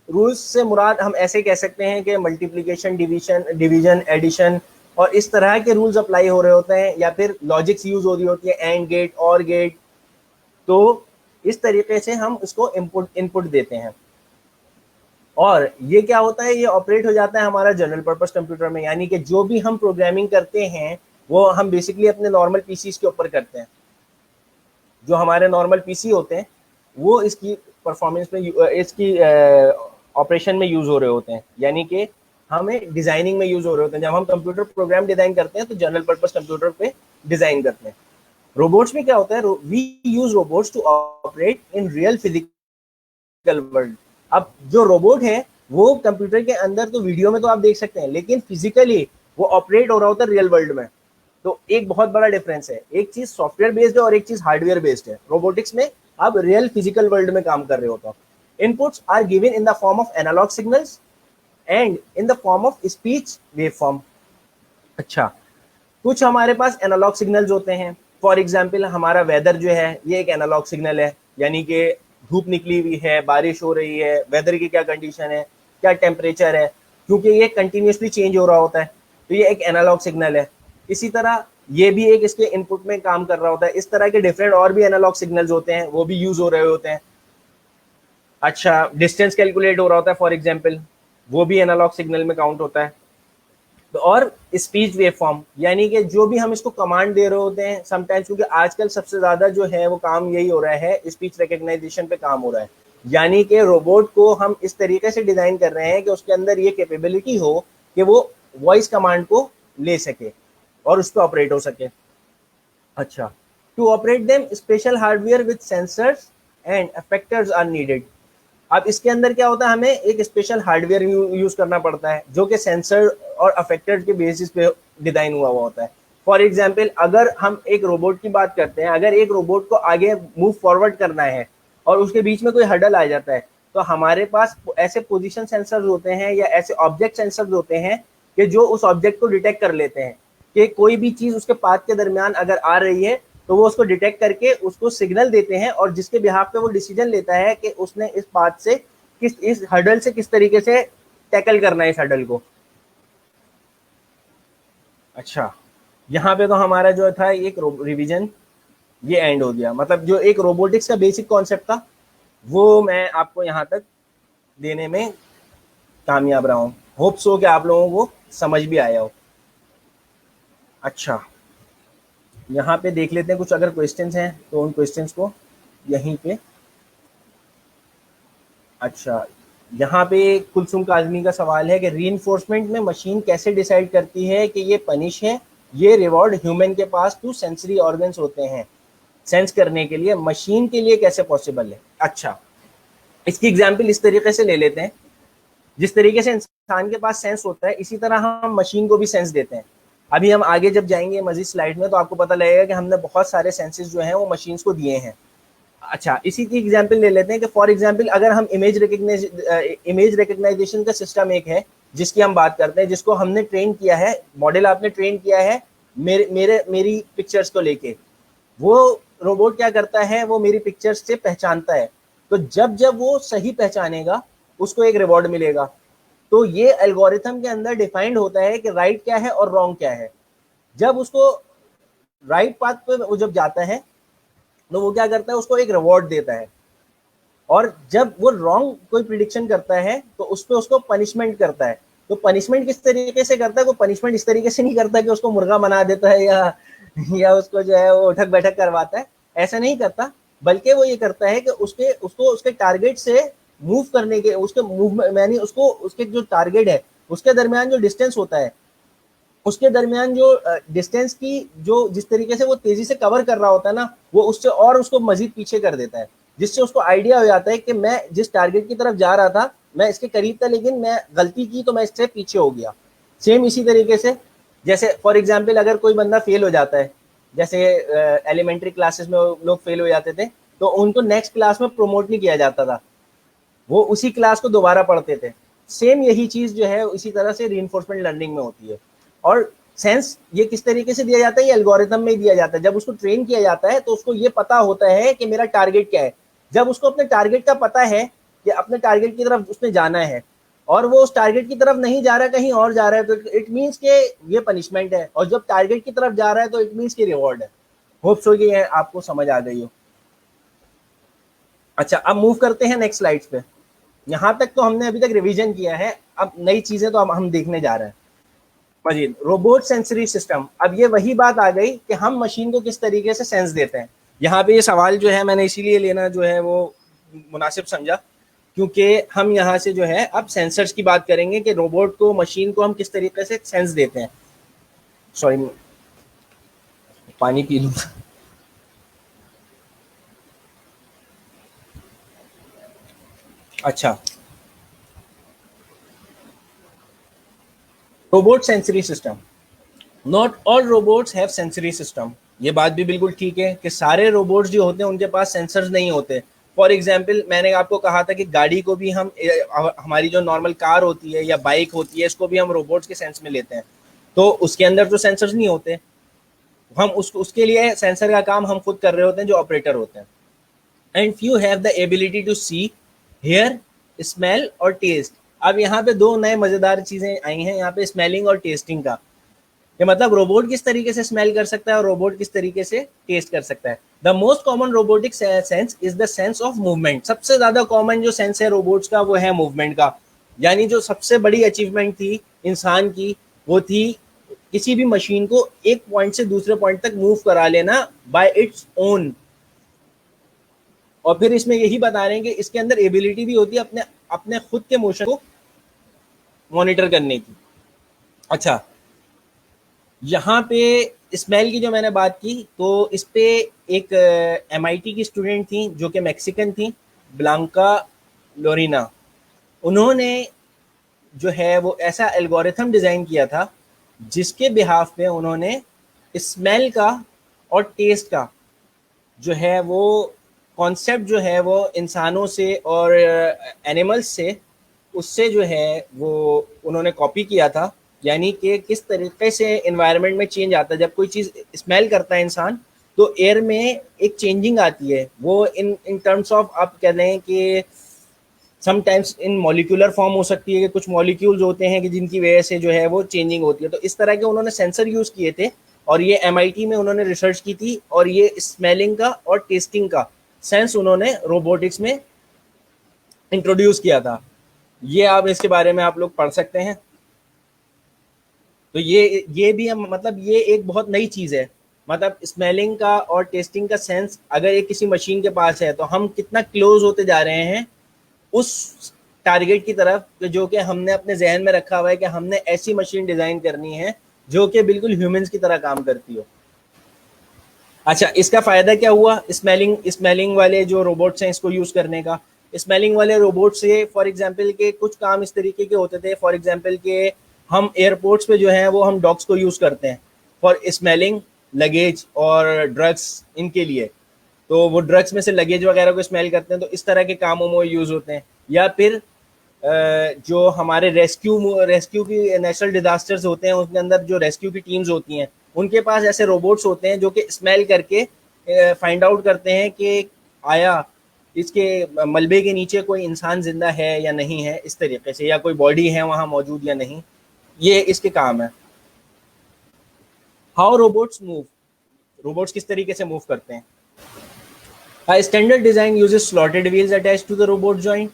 रूल्स से मुराद हम ऐसे कह सकते हैं कि मल्टीप्लिकेशन, डिवीजन, एडिशन और इस तरह के रूल्स अप्लाई हो रहे होते हैं, या फिर लॉजिक्स यूज हो रही होती है, एंड गेट, और गेट। तो इस तरीके से हम उसको इनपुट देते हैं और ये क्या होता है, ये ऑपरेट हो जाता है हमारा जनरल पर्पस कंप्यूटर में, यानी कि जो भी हम प्रोग्रामिंग करते हैं वो हम बेसिकली अपने नॉर्मल पीसीज के ऊपर करते हैं। जो हमारे नॉर्मल पीसी होते हैं वो इसकी परफॉर्मेंस में इसकी ऑपरेशन में यूज हो रहे होते हैं, यानी कि हमें डिजाइनिंग में यूज हो रहे होते हैं। जब हम कंप्यूटर प्रोग्राम डिजाइन करते हैं तो जनरल पर्पस कंप्यूटर पे डिजाइन करते हैं। रोबोट्स में क्या होता है, we use robots to operate in real physical world. अब जो रोबोट है वो कंप्यूटर के अंदर तो वीडियो में तो आप देख सकते हैं, लेकिन फिजिकली वो ऑपरेट हो रहा होता है रियल वर्ल्ड में। तो एक बहुत बड़ा डिफरेंस है, एक चीज सॉफ्टवेयर बेस्ड है और एक चीज हार्डवेयर बेस्ड है। रोबोटिक्स में आप रियल फिजिकल वर्ल्ड में काम कर रहे हो। तो inputs are given in the form of analogue signals and in the form of speech waveform. अच्छा, कुछ हमारे पास एनालॉग सिग्नल्स होते हैं, फॉर एग्जाम्पल हमारा वेदर जो है ये एक एनालॉग सिग्नल है, यानी कि धूप निकली हुई है, बारिश हो रही है, वेदर की क्या कंडीशन है, क्या टेम्परेचर है, क्योंकि ये कंटिन्यूसली चेंज हो रहा होता है तो ये एक एनालॉग सिग्नल है। इसी तरह ये भी एक इसके इनपुट में काम कर रहा होता है। इस तरह के डिफरेंट और भी एनालॉग सिग्नल्स होते हैं, वो भी यूज हो रहे होते हैं। अच्छा, डिस्टेंस कैलकुलेट हो रहा होता है फॉर एग्जाम्पल, वो भी एनालॉग सिग्नल में काउंट होता है। तो और स्पीच वेव फॉर्म, यानी कि जो भी हम इसको कमांड दे रहे होते हैं समटाइम्स, क्योंकि आजकल सबसे ज्यादा जो है वो काम यही हो रहा है, स्पीच रिकग्नाइजेशन पे काम हो रहा है, यानी कि रोबोट को हम इस तरीके से डिजाइन कर रहे हैं कि उसके अंदर ये कैपेबिलिटी हो कि वो वॉइस कमांड को ले सके और उस पर ऑपरेट हो सके। अच्छा, to operate them special hardware with sensors and effectors are needed. अब इसके अंदर क्या होता है, हमें एक स्पेशल हार्डवेयर यूज करना पड़ता है जो कि सेंसर और अफेक्टर के बेसिस पे डिजाइन हुआ होता है। फॉर एग्जाम्पल अगर हम एक रोबोट की बात करते हैं, अगर एक रोबोट को आगे मूव फॉरवर्ड करना है और उसके बीच में कोई हर्डल आ जाता है तो हमारे पास ऐसे पोजीशन सेंसर्स होते हैं या ऐसे ऑब्जेक्ट सेंसर्स होते हैं कि जो उस ऑब्जेक्ट को डिटेक्ट कर लेते हैं कि कोई भी चीज उसके पाथ के दरमियान अगर आ रही है तो वो उसको डिटेक्ट करके उसको सिग्नल देते हैं और जिसके बिहाफ पे वो डिसीजन लेता है कि उसने इस पाथ से इस हर्डल से किस तरीके से टैकल करना है इस हर्डल को। अच्छा, यहाँ पे तो हमारा जो था एक रिवीजन ये एंड हो गया, मतलब जो एक रोबोटिक्स का बेसिक कॉन्सेप्ट था वो मैं आपको यहाँ तक देने में कामयाब रहा हूँ। होप सो कि आप लोगों को समझ भी आया हो। अच्छा, यहाँ पे देख लेते हैं कुछ अगर क्वेश्चंस हैं तो उन क्वेश्चंस को यहीं पे। अच्छा, यहाँ पे कुलसुम काजमी का सवाल है कि रीइंफोर्समेंट में मशीन कैसे डिसाइड करती है कि ये पनिश है, ये रिवॉर्ड ह्यूमन के पास तो सेंसरी ऑर्गन्स होते हैं सेंस करने के लिए, मशीन के लिए कैसे पॉसिबल है। अच्छा, इसकी एग्जाम्पल इस तरीके से ले लेते हैं, जिस तरीके से इंसान के पास सेंस होता है इसी तरह हम मशीन को भी सेंस देते हैं। अभी हम आगे जब जाएंगे मजीद स्लाइड में तो आपको पता लगेगा कि हमने बहुत सारे सेंसेस जो हैं वो मशीन्स को दिए हैं। अच्छा, इसी की एग्जांपल ले लेते हैं कि फॉर एग्जांपल अगर हम इमेज रिकग्नाइजेशन का सिस्टम एक है जिसकी हम बात करते हैं, जिसको हमने ट्रेन किया है, मॉडल आपने ट्रेन किया है मेरी पिक्चर्स को लेके, वो रोबोट क्या करता है, वो मेरी पिक्चर्स से पहचानता है। तो जब जब वो सही पहचानेगा उसको एक रिवॉर्ड मिलेगा। तो ये एल्गोरिथम के अंदर डिफाइंड होता है कि राइट क्या है और रॉन्ग क्या है। जब उसको राइट पाथ पे वो जब जाता है तो वो क्या करता है, उसको एक रिवॉर्ड देता है, और जब वो रॉन्ग कोई प्रिडिक्शन करता है तो उस पर उसको पनिशमेंट करता है। तो पनिशमेंट किस तरीके से करता है, वो पनिशमेंट इस तरीके से नहीं करता कि उसको मुर्गा बना देता है या उसको जो है वो उठक बैठक करवाता है, ऐसा नहीं करता, बल्कि वो ये करता है कि उसके टारगेट से मूव करने के, उसके मूवमेंट यानी उसको उसके जो टारगेट है उसके दरमियान जो डिस्टेंस होता है, उसके दरमियान जो डिस्टेंस की जो जिस तरीके से वो तेजी से कवर कर रहा होता है ना, वो उससे और उसको मजीद पीछे कर देता है, जिससे उसको आइडिया हो जाता है कि मैं जिस टारगेट की तरफ जा रहा था मैं इसके करीब था, लेकिन मैं गलती की तो मैं इससे पीछे हो गया। सेम इसी तरीके से जैसे फॉर एग्जाम्पल अगर कोई बंदा फेल हो जाता है, जैसे एलिमेंट्री क्लासेस में लोग फेल हो जाते थे तो उनको नेक्स्ट क्लास में प्रमोट नहीं किया जाता था, वो उसी क्लास को दोबारा पढ़ते थे। सेम यही चीज जो है इसी तरह से रीइंफोर्समेंट लर्निंग में होती है। और सेंस ये किस तरीके से दिया जाता है, ये एल्गोरिथम में दिया जाता है। जब उसको ट्रेन किया जाता है तो उसको ये पता होता है कि मेरा टारगेट क्या है। जब उसको अपने टारगेट का पता है कि अपने टारगेट की तरफ उसने जाना है और वो उस टारगेट की तरफ नहीं जा रहा है, कहीं और जा रहा है, तो इट मीन्स के ये पनिशमेंट है, और जब टारगेट की तरफ जा रहा है तो इट मीन्स की रिवॉर्ड है। होप सो कि ये आपको समझ आ गई हो। अच्छा, अब मूव करते हैं नेक्स्ट स्लाइड्स पे। यहाँ तक तो हमने अभी तक रिवीजन किया है, अब नई चीजें तो अब हम देखने जा रहे हैं मजीद। रोबोट सेंसरी सिस्टम, अब ये वही बात आ गई कि हम मशीन को किस तरीके से सेंस देते हैं। यहाँ पे ये सवाल जो है मैंने इसीलिए लेना जो है वो मुनासिब समझा, क्योंकि हम यहाँ से जो है अब सेंसर्स की बात करेंगे कि रोबोट को, मशीन को हम किस तरीके से सेंस देते हैं। सॉरी, पानी पी लूँ। अच्छा, robot sensory system, not all robots have sensory system. ये बात भी बिल्कुल ठीक है कि सारे रोबोट्स जो होते हैं उनके पास सेंसर्स नहीं होते। फॉर एग्जांपल मैंने आपको कहा था कि गाड़ी को भी हम हमारी जो नॉर्मल कार होती है या बाइक होती है इसको भी हम रोबोट्स के सेंस में लेते हैं, तो उसके अंदर तो सेंसर्स नहीं होते। हम उसके लिए सेंसर का काम हम खुद कर रहे होते हैं जो ऑपरेटर होते हैं। And few have the ability to see, hear, smell और टेस्ट। अब यहाँ पे दो नए मजेदार चीजें आई हैं यहाँ पे, स्मेलिंग और टेस्टिंग का। ये मतलब रोबोट किस तरीके से स्मेल कर सकता है और रोबोट किस तरीके से टेस्ट कर सकता है। The most common robotic sense is the sense of movement. सबसे ज्यादा कॉमन जो सेंस है रोबोट्स का वो है मूवमेंट का। यानी जो सबसे बड़ी अचीवमेंट थी इंसान की वो थी किसी भी मशीन को एक पॉइंट से दूसरे पॉइंट तक मूव करा लेना बाय इट्स ओन। और फिर इसमें यही बता रहे हैं कि इसके अंदर एबिलिटी भी होती है अपने अपने खुद के मोशन को मॉनिटर करने की। अच्छा, यहाँ पे स्मेल की जो मैंने बात की तो इस पे एक MIT की स्टूडेंट थी जो कि मैक्सिकन थी, ब्लांका लोरिना। उन्होंने जो है वो ऐसा एल्गोरिथम डिज़ाइन किया था जिसके बिहाफ पे उन्होंने स्मेल का और टेस्ट का जो है वो कॉन्सेप्ट जो है वो इंसानों से और एनिमल्स से उससे जो है वो उन्होंने कॉपी किया था। यानी कि किस तरीके से एनवायरनमेंट में चेंज आता है, जब कोई चीज़ स्मेल करता है इंसान तो एयर में एक चेंजिंग आती है। वो इन टर्म्स ऑफ आप कह रहे हैं कि समटाइम्स इन मॉलिक्यूलर फॉर्म हो सकती है कि कुछ मॉलिक्यूल्स होते हैं कि जिनकी वजह से जो है वो चेंजिंग होती है। तो इस तरह के उन्होंने सेंसर यूज़ किए थे और ये MIT में उन्होंने रिसर्च की थी और ये स्मेलिंग का और टेस्टिंग का सेंस उन्होंने रोबोटिक्स में इंट्रोड्यूस किया था। ये आप इसके बारे में आप लोग पढ़ सकते हैं। तो ये भी हम मतलब ये एक बहुत नई चीज़ है, मतलब स्मेलिंग का और टेस्टिंग का सेंस अगर एक किसी मशीन के पास है तो हम कितना क्लोज होते जा रहे हैं उस टारगेट की तरफ जो कि हमने अपने जहन में रखा हुआ है कि हमने ऐसी मशीन डिज़ाइन करनी है जो कि बिल्कुल ह्यूमंस की तरह काम करती हो। अच्छा, इसका फ़ायदा क्या हुआ स्मेलिंग वाले जो रोबोट्स हैं इसको यूज़ करने का? स्मेलिंग वाले रोबोट से फॉर एग्जांपल के कुछ काम इस तरीके के होते थे, फॉर एग्जांपल के हम एयरपोर्ट्स पे जो है वो हम डॉग्स को यूज़ करते हैं फॉर स्मेलिंग लगेज और ड्रग्स इनके लिए। तो वो ड्रग्स में से लगेज वगैरह को स्मेल करते हैं, तो इस तरह के कामों में यूज़ होते हैं। या फिर जो हमारे रेस्क्यू की नेचुरल डिजास्टर्स होते हैं उसके अंदर जो रेस्क्यू की टीम्स होती हैं उनके पास ऐसे रोबोट्स होते हैं जो कि स्मेल करके फाइंड आउट करते हैं कि आया इसके मलबे के नीचे कोई इंसान जिंदा है या नहीं है, इस तरीके से, या कोई बॉडी है वहाँ मौजूद या नहीं। ये इसके काम है। हाउ रोबोट्स मूव, रोबोट्स किस तरीके से मूव करते हैं? Standard design uses slotted wheels attach to the robot joint,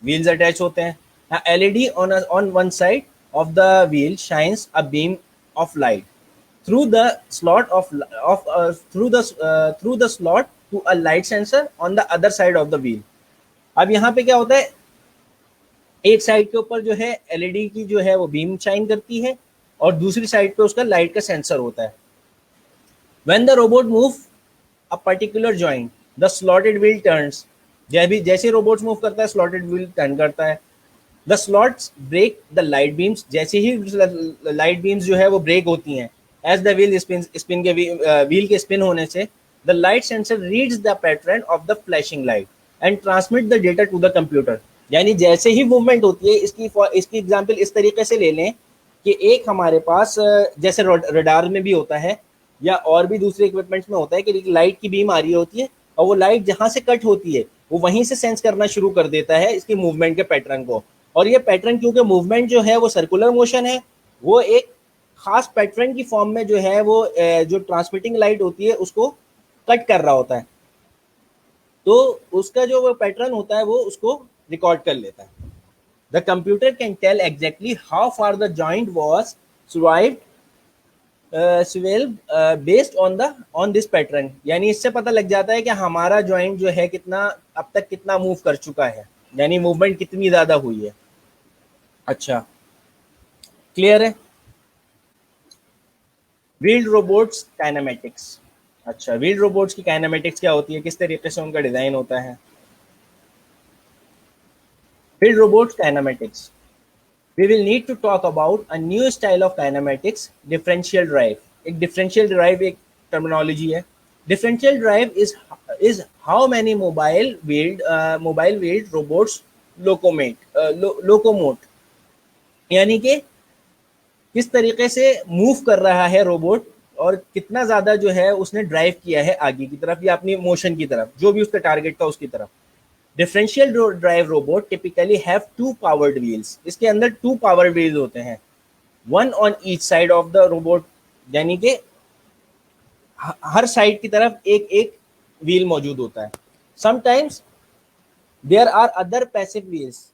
wheels attach होते हैं। LED on one side of the wheel shines a beam of light through the slot through the slot to a light sensor on the other side of the wheel। अब यहाँ पे क्या होता है, एक side के ऊपर जो है एलईडी की जो है वो बीम शाइन करती है और दूसरी साइड पे उसका लाइट का सेंसर होता है। When the robot move a particular joint, the slotted wheel turns। जैसे रोबोट मूव करता है स्लॉटेड व्हील टर्न करता है। The slots break the light beams, जैसे ही लाइट बीम्स जो है वो ब्रेक होती हैं एज द व्हील स्पिन के व्हील के स्पिन होने से the light sensor reads the pattern of the flashing light and transmit the data to the computer. यानी जैसे ही मूवमेंट होती है, इसकी एग्जांपल इस तरीके से ले लें कि एक हमारे पास जैसे रडार में भी होता है या और भी दूसरे इक्विपमेंट्स में होता है कि लाइट की बीम आ रही होती है और वो लाइट जहाँ से कट होती है वो वहीं से सेंस करना शुरू कर देता है इसकी मूवमेंट के पैटर्न को। और ये पैटर्न क्योंकि मूवमेंट जो है वो सर्कुलर मोशन है, वो एक खास पैटर्न की फॉर्म में जो है वो जो ट्रांसमिटिंग लाइट होती है उसको कट कर रहा होता है, तो उसका जो वो पैटर्न होता है वो उसको रिकॉर्ड कर लेता है। The computer can tell exactly how far the joint was survived based on this pattern. यानी इससे पता लग जाता है कि हमारा जॉइंट जो है कितना अब तक कितना मूव कर चुका है, यानी मूवमेंट कितनी ज्यादा हुई है। अच्छा, क्लियर है? Wheeled robots kinematics. अच्छा, व्हील्ड रोबोट्स की काइनेमेटिक्स क्या होती है, किस तरीके से उनका डिजाइन होता है? Wheeled robots kinematics, we will need to talk about a new style of kinematics, differential drive। एक differential drive एक terminology है। differential drive is how many mobile wheeled robots locomote, यानी कि किस तरीके से मूव कर रहा है रोबोट और कितना ज्यादा जो है उसने ड्राइव किया है आगे की तरफ या अपनी मोशन की तरफ, जो भी उसका टारगेट था उसकी तरफ। Differential drive robot typically have to powered wheels, इसके अंदर टू पावर्ड व्हील्स होते हैं, one on each side of the robot, यानी कि हर साइड की तरफ एक एक व्हील मौजूद होता है। Sometimes there are other passive wheels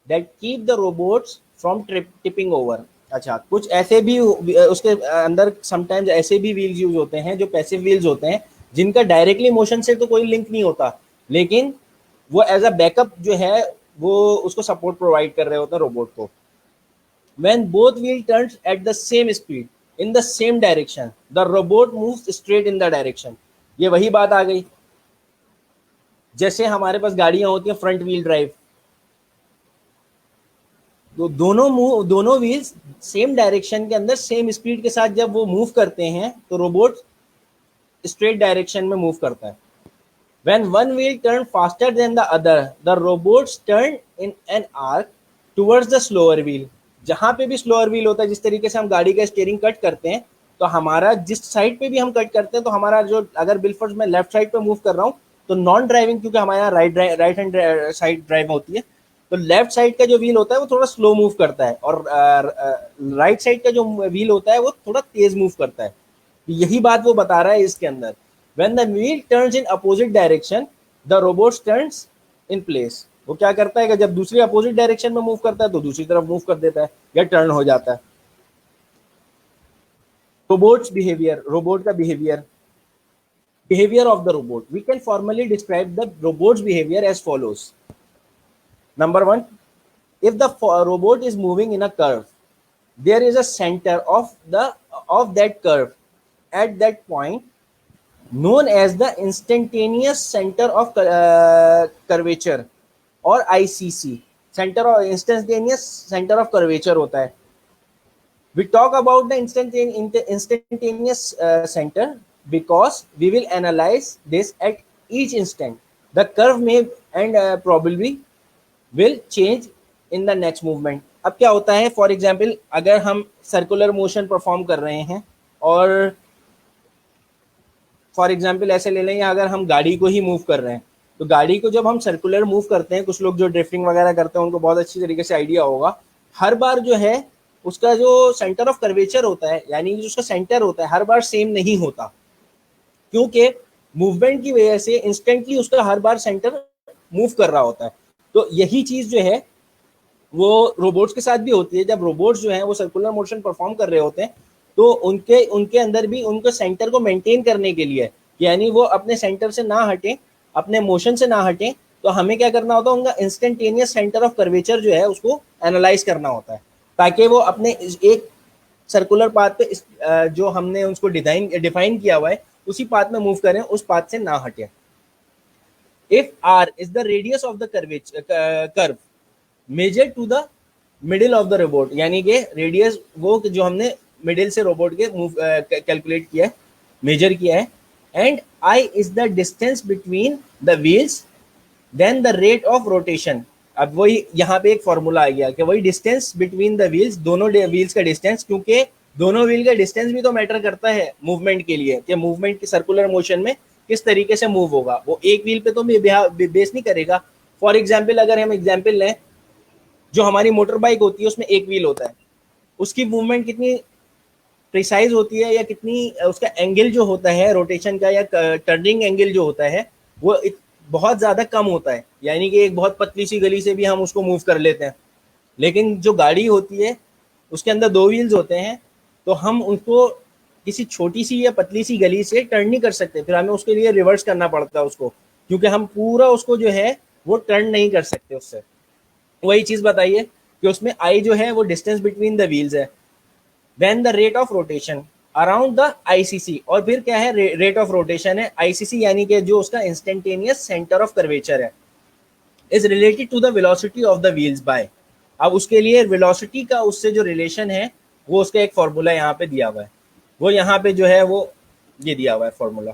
that keep the robots from tipping over. अच्छा, कुछ ऐसे भी उसके अंदर समटाइम्स ऐसे भी व्हील्स यूज होते हैं जो पैसिव व्हील्स होते हैं जिनका डायरेक्टली मोशन से तो कोई लिंक नहीं होता, लेकिन वो एज अ बैकअप जो है वो उसको सपोर्ट प्रोवाइड कर रहे होते हैं रोबोट को। When both wheel turns at the same speed in the same direction, the robot moves straight in the direction। ये वही बात आ गई, जैसे हमारे पास गाड़ियां होती हैं फ्रंट व्हील ड्राइव, तो दोनों व्हील्स सेम डायरेक्शन के अंदर सेम स्पीड के साथ जब वो मूव करते हैं तो रोबोट स्ट्रेट डायरेक्शन में मूव करता है। When one wheel turns faster than the other, the robots turn in an arc towards the slower wheel। जहाँ पे भी स्लोअर व्हील होता है, जिस तरीके से हम गाड़ी का स्टीयरिंग कट करते हैं, तो हमारा जिस साइड पे भी हम कट करते हैं तो हमारा जो अगर बिलफर्ज मैं लेफ्ट साइड पे मूव कर रहा हूँ तो नॉन ड्राइविंग, क्योंकि हमारे यहाँ राइट हैंड साइड ड्राइव होती है, तो लेफ्ट साइड का जो व्हील होता है वो थोड़ा स्लो मूव करता है और राइट साइड का जो व्हील होता है वो थोड़ा तेज मूव करता है। यही बात वो बता रहा है इसके अंदर। When the wheel turns in opposite direction, the robot turns in place। वो क्या करता है कि जब दूसरी अपोजिट डायरेक्शन में मूव करता है तो दूसरी तरफ मूव कर देता है या टर्न हो जाता है। रोबोट्स बिहेवियर, रोबोट का behaviour, behavior of the robot, we can formally describe the robot's behavior as follows. Number 1, if the robot is moving in a curve, there is a center of that curve at that point known as the instantaneous center of curvature or ICC, center of instantaneous center of curvature होता है। We talk about the instantaneous center because we will analyze this at each instant. The curve may and probably will change in the next movement. अब क्या होता है, for example अगर हम circular motion perform कर रहे हैं और फॉर एग्जाम्पल ऐसे ले लें, या अगर हम गाड़ी को ही मूव कर रहे हैं तो गाड़ी को जब हम सर्कुलर मूव करते हैं, कुछ लोग जो ड्रिफ्टिंग वगैरह करते हैं उनको बहुत अच्छी तरीके से आइडिया होगा, हर बार जो है उसका जो सेंटर ऑफ कर्वेचर होता है, यानी जो उसका सेंटर होता है, हर बार सेम नहीं होता, क्योंकि मूवमेंट की वजह से इंस्टेंटली उसका हर बार सेंटर मूव कर रहा होता है। तो यही चीज जो है वो रोबोट्स के साथ भी होती है। जब रोबोट्स जो है वो सर्कुलर मोशन परफॉर्म कर रहे होते हैं तो उनके अंदर भी उनको सेंटर को मेंटेन करने के लिए, यानी वो अपने सेंटर से ना हटे, अपने मोशन से ना हटे, तो हमें क्या करना होता है, उनका इंस्टेंटेनियस सेंटर ऑफ कर्वेचर जो है उसको एनालाइज करना होता है, ताकि वो अपने एक सर्कुलर पाथ पे जो हमने उसको डिफाइन किया हुआ है उसी पाथ में मूव करें, उस पाथ से ना हटे। If r is the radius of the curve measured to the middle of the robot, यानी कि रेडियस वो जो हमने मिडिल से रोबोट के मूव कैलकुलेट किया है, मेजर किया है, and i is the distance between the wheels, then the rate of rotation। अब वही यहाँ पे एक फॉर्मूला आ गया कि वही डिस्टेंस बिटवीन द व्हील्स, दोनों व्हील्स का डिस्टेंस, क्योंकि दोनों व्हील का डिस्टेंस भी तो मैटर करता है मूवमेंट के लिए, कि मूवमेंट की सर्कुलर मोशन में किस तरीके से मूव होगा, वो एक व्हील पे तो बेस नहीं करेगा। फॉर एग्जाम्पल अगर हम एग्जाम्पल लें, जो हमारी मोटर बाइक होती है उसमें एक व्हील होता है, उसकी मूवमेंट कितनी प्रिसाइज होती है, या कितनी उसका एंगल जो होता है रोटेशन का या टर्निंग एंगल जो होता है वो बहुत ज़्यादा कम होता है, यानी कि एक बहुत पतली सी गली से भी हम उसको मूव कर लेते हैं। लेकिन जो गाड़ी होती है उसके अंदर दो व्हील्स होते हैं, तो हम उनको किसी छोटी सी या पतली सी गली से टर्न नहीं कर सकते, फिर हमें उसके लिए रिवर्स करना पड़ता है उसको, क्योंकि हम पूरा उसको जो है वो टर्न नहीं कर सकते उससे। वही चीज़ बताइए कि उसमें आई जो है वो डिस्टेंस बिटवीन द व्हील्स है, then the rate of rotation around the ICC, और फिर क्या है, रेट ऑफ रोटेशन है, आईसीसी यानी कि जो उसका इंस्टेंटेनियस सेंटर ऑफ कर्वेचर है, is related to the velocity of the wheels by. अब उसके लिए वेलोसिटी का उससे जो रिलेशन है वो उसका एक फॉर्मूला यहाँ पे दिया हुआ है, वो यहाँ पे जो है वो ये दिया हुआ है फॉर्मूला,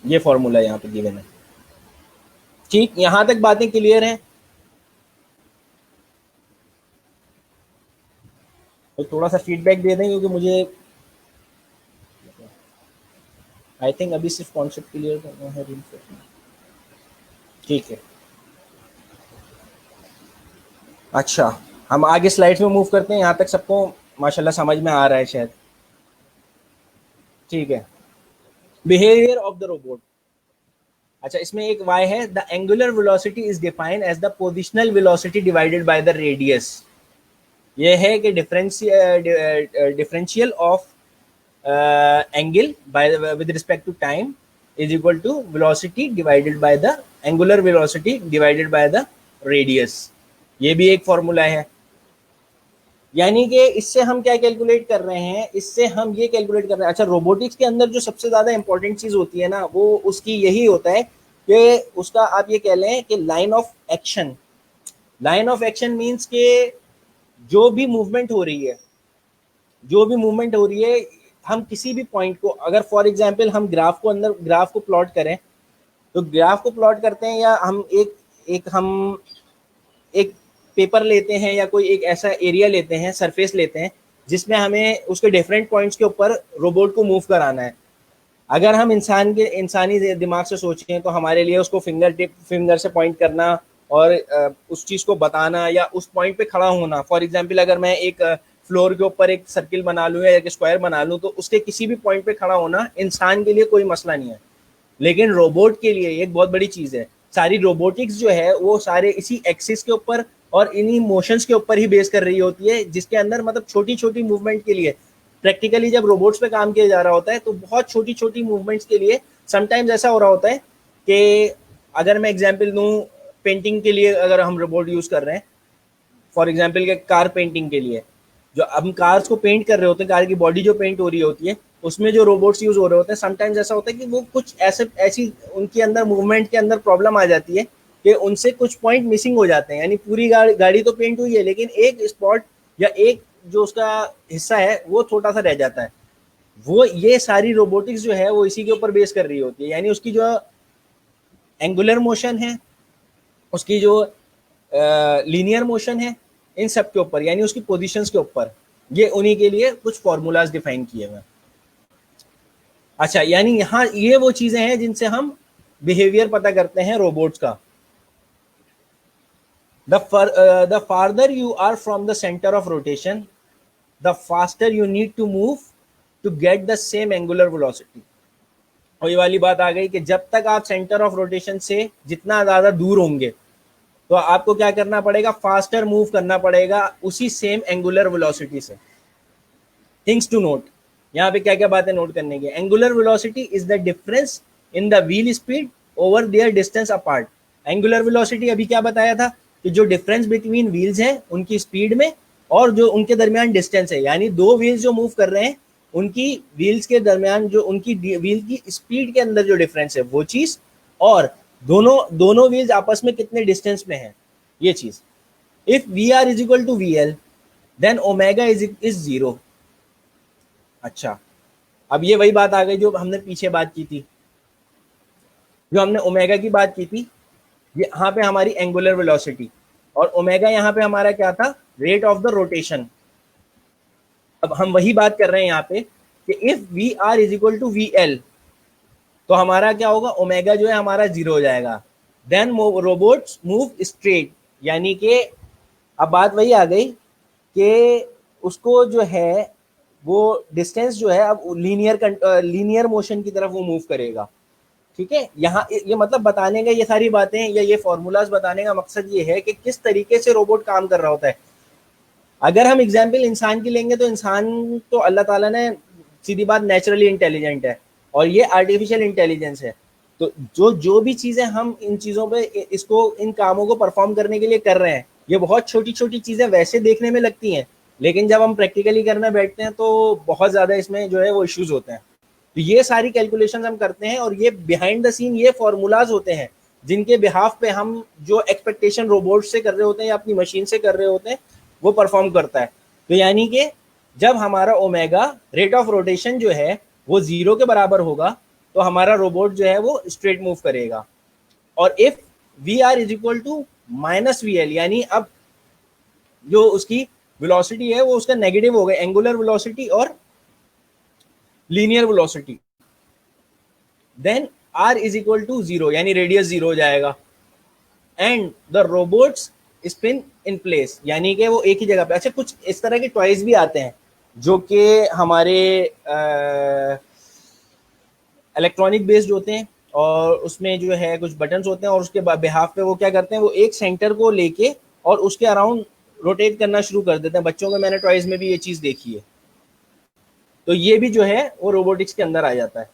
ये फॉर्मूला यहाँ पे गिवन है। ठीक, यहाँ तक बातें क्लियर हैं? तो थोड़ा सा फीडबैक दे दें, क्योंकि मुझे आई थिंक अभी सिर्फ कॉन्सेप्ट क्लियर करना है। ठीक है, अच्छा हम आगे स्लाइड्स में मूव करते हैं, यहाँ तक सबको माशाल्लाह समझ में आ रहा है शायद। ठीक है, बिहेवियर ऑफ द रोबोट। अच्छा, इसमें एक y है, the angular velocity is defined as the positional velocity divided by the radius. ये है कि differential of angle by with respect to time is equal to velocity divided by the angular velocity divided by the radius. ये भी एक formula है, यानी कि इससे हम क्या कैलकुलेट कर रहे हैं, इससे हम ये कैलकुलेट कर रहे हैं। अच्छा, रोबोटिक्स के अंदर जो सबसे ज़्यादा इंपॉर्टेंट चीज़ होती है ना, वो उसकी यही होता है कि उसका आप ये कह लें कि line of action. Line of action means के जो भी मूवमेंट हो रही है, जो भी मूवमेंट हो रही है, हम किसी भी पॉइंट को, अगर फॉर एग्जांपल हम ग्राफ को प्लॉट करें, तो ग्राफ को प्लॉट करते हैं, या हम एक पेपर लेते हैं, या कोई एक ऐसा एरिया लेते हैं, सरफेस लेते हैं, जिसमें हमें उसके डिफरेंट पॉइंट्स के ऊपर रोबोट को मूव कराना है। अगर हम इंसानी दिमाग से सोचें तो हमारे लिए उसको फिंगर से पॉइंट करना और उस चीज़ को बताना या उस पॉइंट पे खड़ा होना। फॉर एग्जांपल अगर मैं एक फ्लोर के ऊपर एक सर्किल बना लूँ या एक स्क्वायर बना लूँ, तो उसके किसी भी पॉइंट पे खड़ा होना इंसान के लिए कोई मसला नहीं है। लेकिन रोबोट के लिए एक बहुत बड़ी चीज है, सारी रोबोटिक्स जो है वो सारे इसी एक्सिस के ऊपर और इन्हीं मोशंस के ऊपर ही बेस कर रही होती है, जिसके अंदर मतलब छोटी छोटी मूवमेंट के लिए प्रैक्टिकली जब रोबोट्स पे काम किया जा रहा होता है तो बहुत छोटी छोटी मूवमेंट्स के लिए समटाइम्स ऐसा हो रहा होता है कि अगर मैं एग्जांपल दूं, पेंटिंग के लिए अगर हम रोबोट यूज कर रहे हैं, फॉर एग्जांपल के कार पेंटिंग के लिए, जो हम कार्स को पेंट कर रहे होते हैं, कार की बॉडी जो पेंट हो रही होती है उसमें जो रोबोट्स यूज हो रहे होते हैं, समटाइम्स ऐसा होता है कि वो कुछ ऐसी उनके अंदर मूवमेंट के अंदर प्रॉब्लम आ जाती है कि उनसे कुछ पॉइंट मिसिंग हो जाते हैं, यानी पूरी गाड़ी तो पेंट हुई है लेकिन एक स्पॉट या एक जो उसका हिस्सा है वो छोटा सा रह जाता है। वो ये सारी रोबोटिक्स जो है वो इसी के ऊपर बेस कर रही होती है, यानी उसकी जो एंगुलर मोशन है, उसकी जो लीनियर मोशन है, इन सब के ऊपर यानी उसकी पोजीशंस के ऊपर ये उन्हीं के लिए कुछ फॉर्मूलाज डिफाइन किए हुए। अच्छा, यानी यहाँ ये वो चीजें हैं जिनसे हम बिहेवियर पता करते हैं रोबोट्स का। The farther you are from the centre of rotation the faster you need to move to get the same angular velocity. और ये वाली बात आ गई कि जब तक आप सेंटर ऑफ रोटेशन से जितना ज्यादा दूर होंगे तो आपको क्या करना पड़ेगा, फास्टर मूव करना पड़ेगा उसी सेम एंगुलर वेलोसिटी से। थिंग्स टू नोट, यहाँ पे क्या क्या बातें नोट करने की। Angular velocity is the difference in the wheel speed over their distance apart. Angular velocity अभी क्या बताया था कि जो डिफरेंस बिटवीन व्हील्स है उनकी स्पीड में और जो उनके दरमियान डिस्टेंस है, यानी दो व्हील्स जो मूव कर रहे हैं उनकी व्हील्स के दरमियान जो उनकी व्हील की स्पीड के अंदर जो डिफरेंस है वो चीज, और दोनों व्हील्स आपस में कितने डिस्टेंस में है ये चीज। If V R is equal to V L then omega is zero. अच्छा, अब ये वही बात आ गई जो हमने पीछे बात की थी, जो हमने ओमेगा की बात की थी, यहाँ पे हमारी एंगुलर वेलोसिटी और ओमेगा यहाँ पे हमारा क्या था, रेट ऑफ द रोटेशन। अब हम वही बात कर रहे हैं यहाँ पे कि if V R is equal to V L तो हमारा क्या होगा, ओमेगा जो है हमारा जीरो हो जाएगा। देन रोबोट्स मूव स्ट्रेट, यानी कि अब बात वही आ गई कि उसको जो है वो डिस्टेंस जो है अब लीनियर मोशन की तरफ वो मूव करेगा। ठीक है, यहाँ ये मतलब बताने का, ये सारी बातें या ये फॉर्मूलाज बताने का मकसद ये है कि किस तरीके से रोबोट काम कर रहा होता है। अगर हम एग्जाम्पल इंसान की लेंगे तो इंसान तो अल्लाह ताला ने सीधी बात नेचुरली इंटेलिजेंट है और ये आर्टिफिशियल इंटेलिजेंस है। तो जो भी चीजें हम इन चीजों पे इसको इन कामों को परफॉर्म करने के लिए कर रहे हैं, ये बहुत छोटी छोटी चीजें वैसे देखने में लगती हैं, लेकिन जब हम प्रैक्टिकली करने बैठते हैं तो बहुत ज्यादा इसमें जो है वो इश्यूज होते हैं। तो ये सारी कैलकुलेशन हम करते हैं और ये बिहाइंड द सीन ये फॉर्मूलाज होते हैं जिनके बिहाफ पे हम जो एक्सपेक्टेशन रोबोट से कर रहे होते हैं या अपनी मशीन से कर रहे होते हैं वो परफॉर्म करता है। तो यानी कि जब हमारा ओमेगा रेट ऑफ रोटेशन जो है वो जीरो के बराबर होगा तो हमारा रोबोट जो है वो स्ट्रेट मूव करेगा। और if V R is equal to minus V L, यानी अब जो उसकी वेलोसिटी है वो उसका नेगेटिव हो गया, एंगुलर वेलोसिटी और linear velocity, then R is equal to zero, यानी रेडियस जीरो हो जाएगा। And the robots spin in place, यानी कि वो एक ही जगह पे। अच्छा, कुछ इस तरह के टॉयज भी आते हैं जो कि हमारे इलेक्ट्रॉनिक बेस्ड होते हैं और उसमें जो है कुछ बटन्स होते हैं और उसके बिहाफ पे वो क्या करते हैं, वो एक सेंटर को लेके और उसके अराउंड रोटेट करना शुरू कर देते हैं। बच्चों के मैंने टॉयज में भी ये चीज देखी है। तो ये भी जो है वो रोबोटिक्स के अंदर आ जाता है।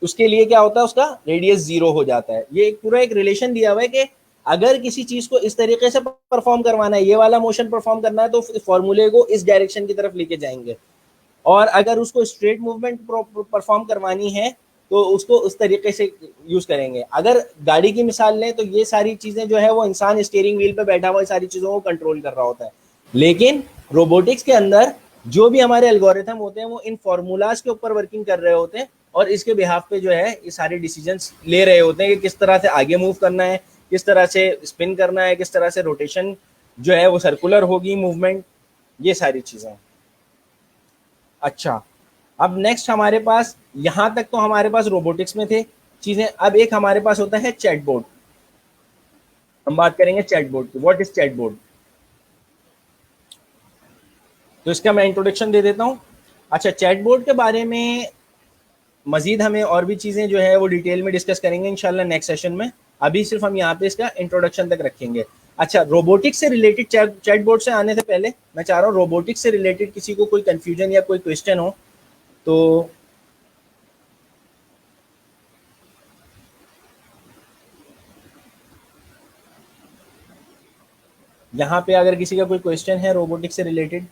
उसके लिए क्या होता है, उसका रेडियस जीरो हो जाता है। ये पूरा एक रिलेशन दिया हुआ है कि अगर किसी चीज को इस तरीके से परफॉर्म करवाना है, ये वाला मोशन परफॉर्म करना है, तो फॉर्मूले को इस डायरेक्शन की तरफ लेके जाएंगे, और अगर उसको स्ट्रेट मूवमेंट परफॉर्म करवानी है तो उसको उस तरीके से यूज करेंगे। अगर गाड़ी की मिसाल लें तो ये सारी चीजें जो है वो इंसान स्टीयरिंग व्हील पे बैठा हुआ सारी चीजों को कंट्रोल कर रहा होता है, लेकिन रोबोटिक्स के अंदर जो भी हमारे एल्गोरिथम होते हैं वो इन फॉर्मूलाज के ऊपर वर्किंग कर रहे होते हैं और इसके बिहाफ पे जो है ये सारे डिसीजंस ले रहे होते हैं कि किस तरह से आगे मूव करना है, किस तरह से स्पिन करना है, किस तरह से रोटेशन जो है वो सर्कुलर होगी मूवमेंट, ये सारी चीजें। अच्छा, अब नेक्स्ट हमारे पास, यहां तक तो हमारे पास रोबोटिक्स में थे चीजें। अब एक हमारे पास होता है चैटबॉट। हम बात करेंगे चैटबॉट की। What is chatbot? तो इसका मैं इंट्रोडक्शन दे देता हूं। अच्छा, चैटबॉट के बारे में मजीद हमें और भी चीज़ें जो है वो डिटेल में डिस्कस करेंगे इंशाल्लाह नेक्स्ट सेशन में। अभी सिर्फ हम यहाँ पे इसका इंट्रोडक्शन तक रखेंगे। अच्छा, रोबोटिक्स से रिलेटेड चैट बोर्ड से आने से पहले मैं चाह रहा हूँ रोबोटिक्स से रिलेटेड किसी को कोई कंफ्यूजन या कोई क्वेश्चन हो तो यहाँ पे अगर किसी का कोई क्वेश्चन है रोबोटिक्स से रिलेटेड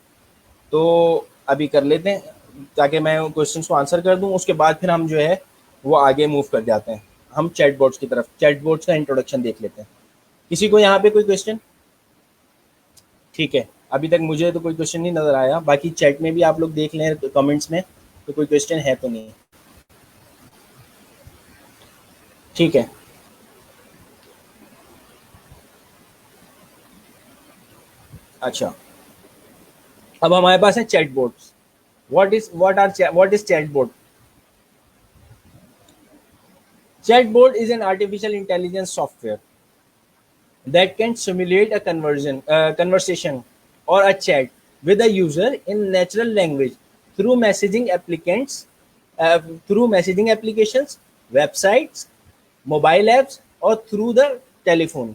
तो अभी कर लेते हैं ताकि मैं क्वेश्चंस को आंसर कर दूं। उसके बाद फिर हम जो है वो आगे मूव कर जाते हैं हम चैट बोर्ड्स की तरफ। चैट बोर्ड्स का इंट्रोडक्शन देख लेते हैं। किसी को यहाँ पे कोई क्वेश्चन? ठीक है, अभी तक मुझे तो कोई क्वेश्चन नहीं नज़र आया। बाकी चैट में भी आप लोग देख लें कमेंट्स में तो कोई क्वेश्चन है तो नहीं। ठीक है, अच्छा, अब हमारे पास है chat boards. What is chat board? Chatbot is an artificial intelligence software that can simulate a conversation or a chat with a user in natural language through messaging applications, websites, mobile apps और through the telephone।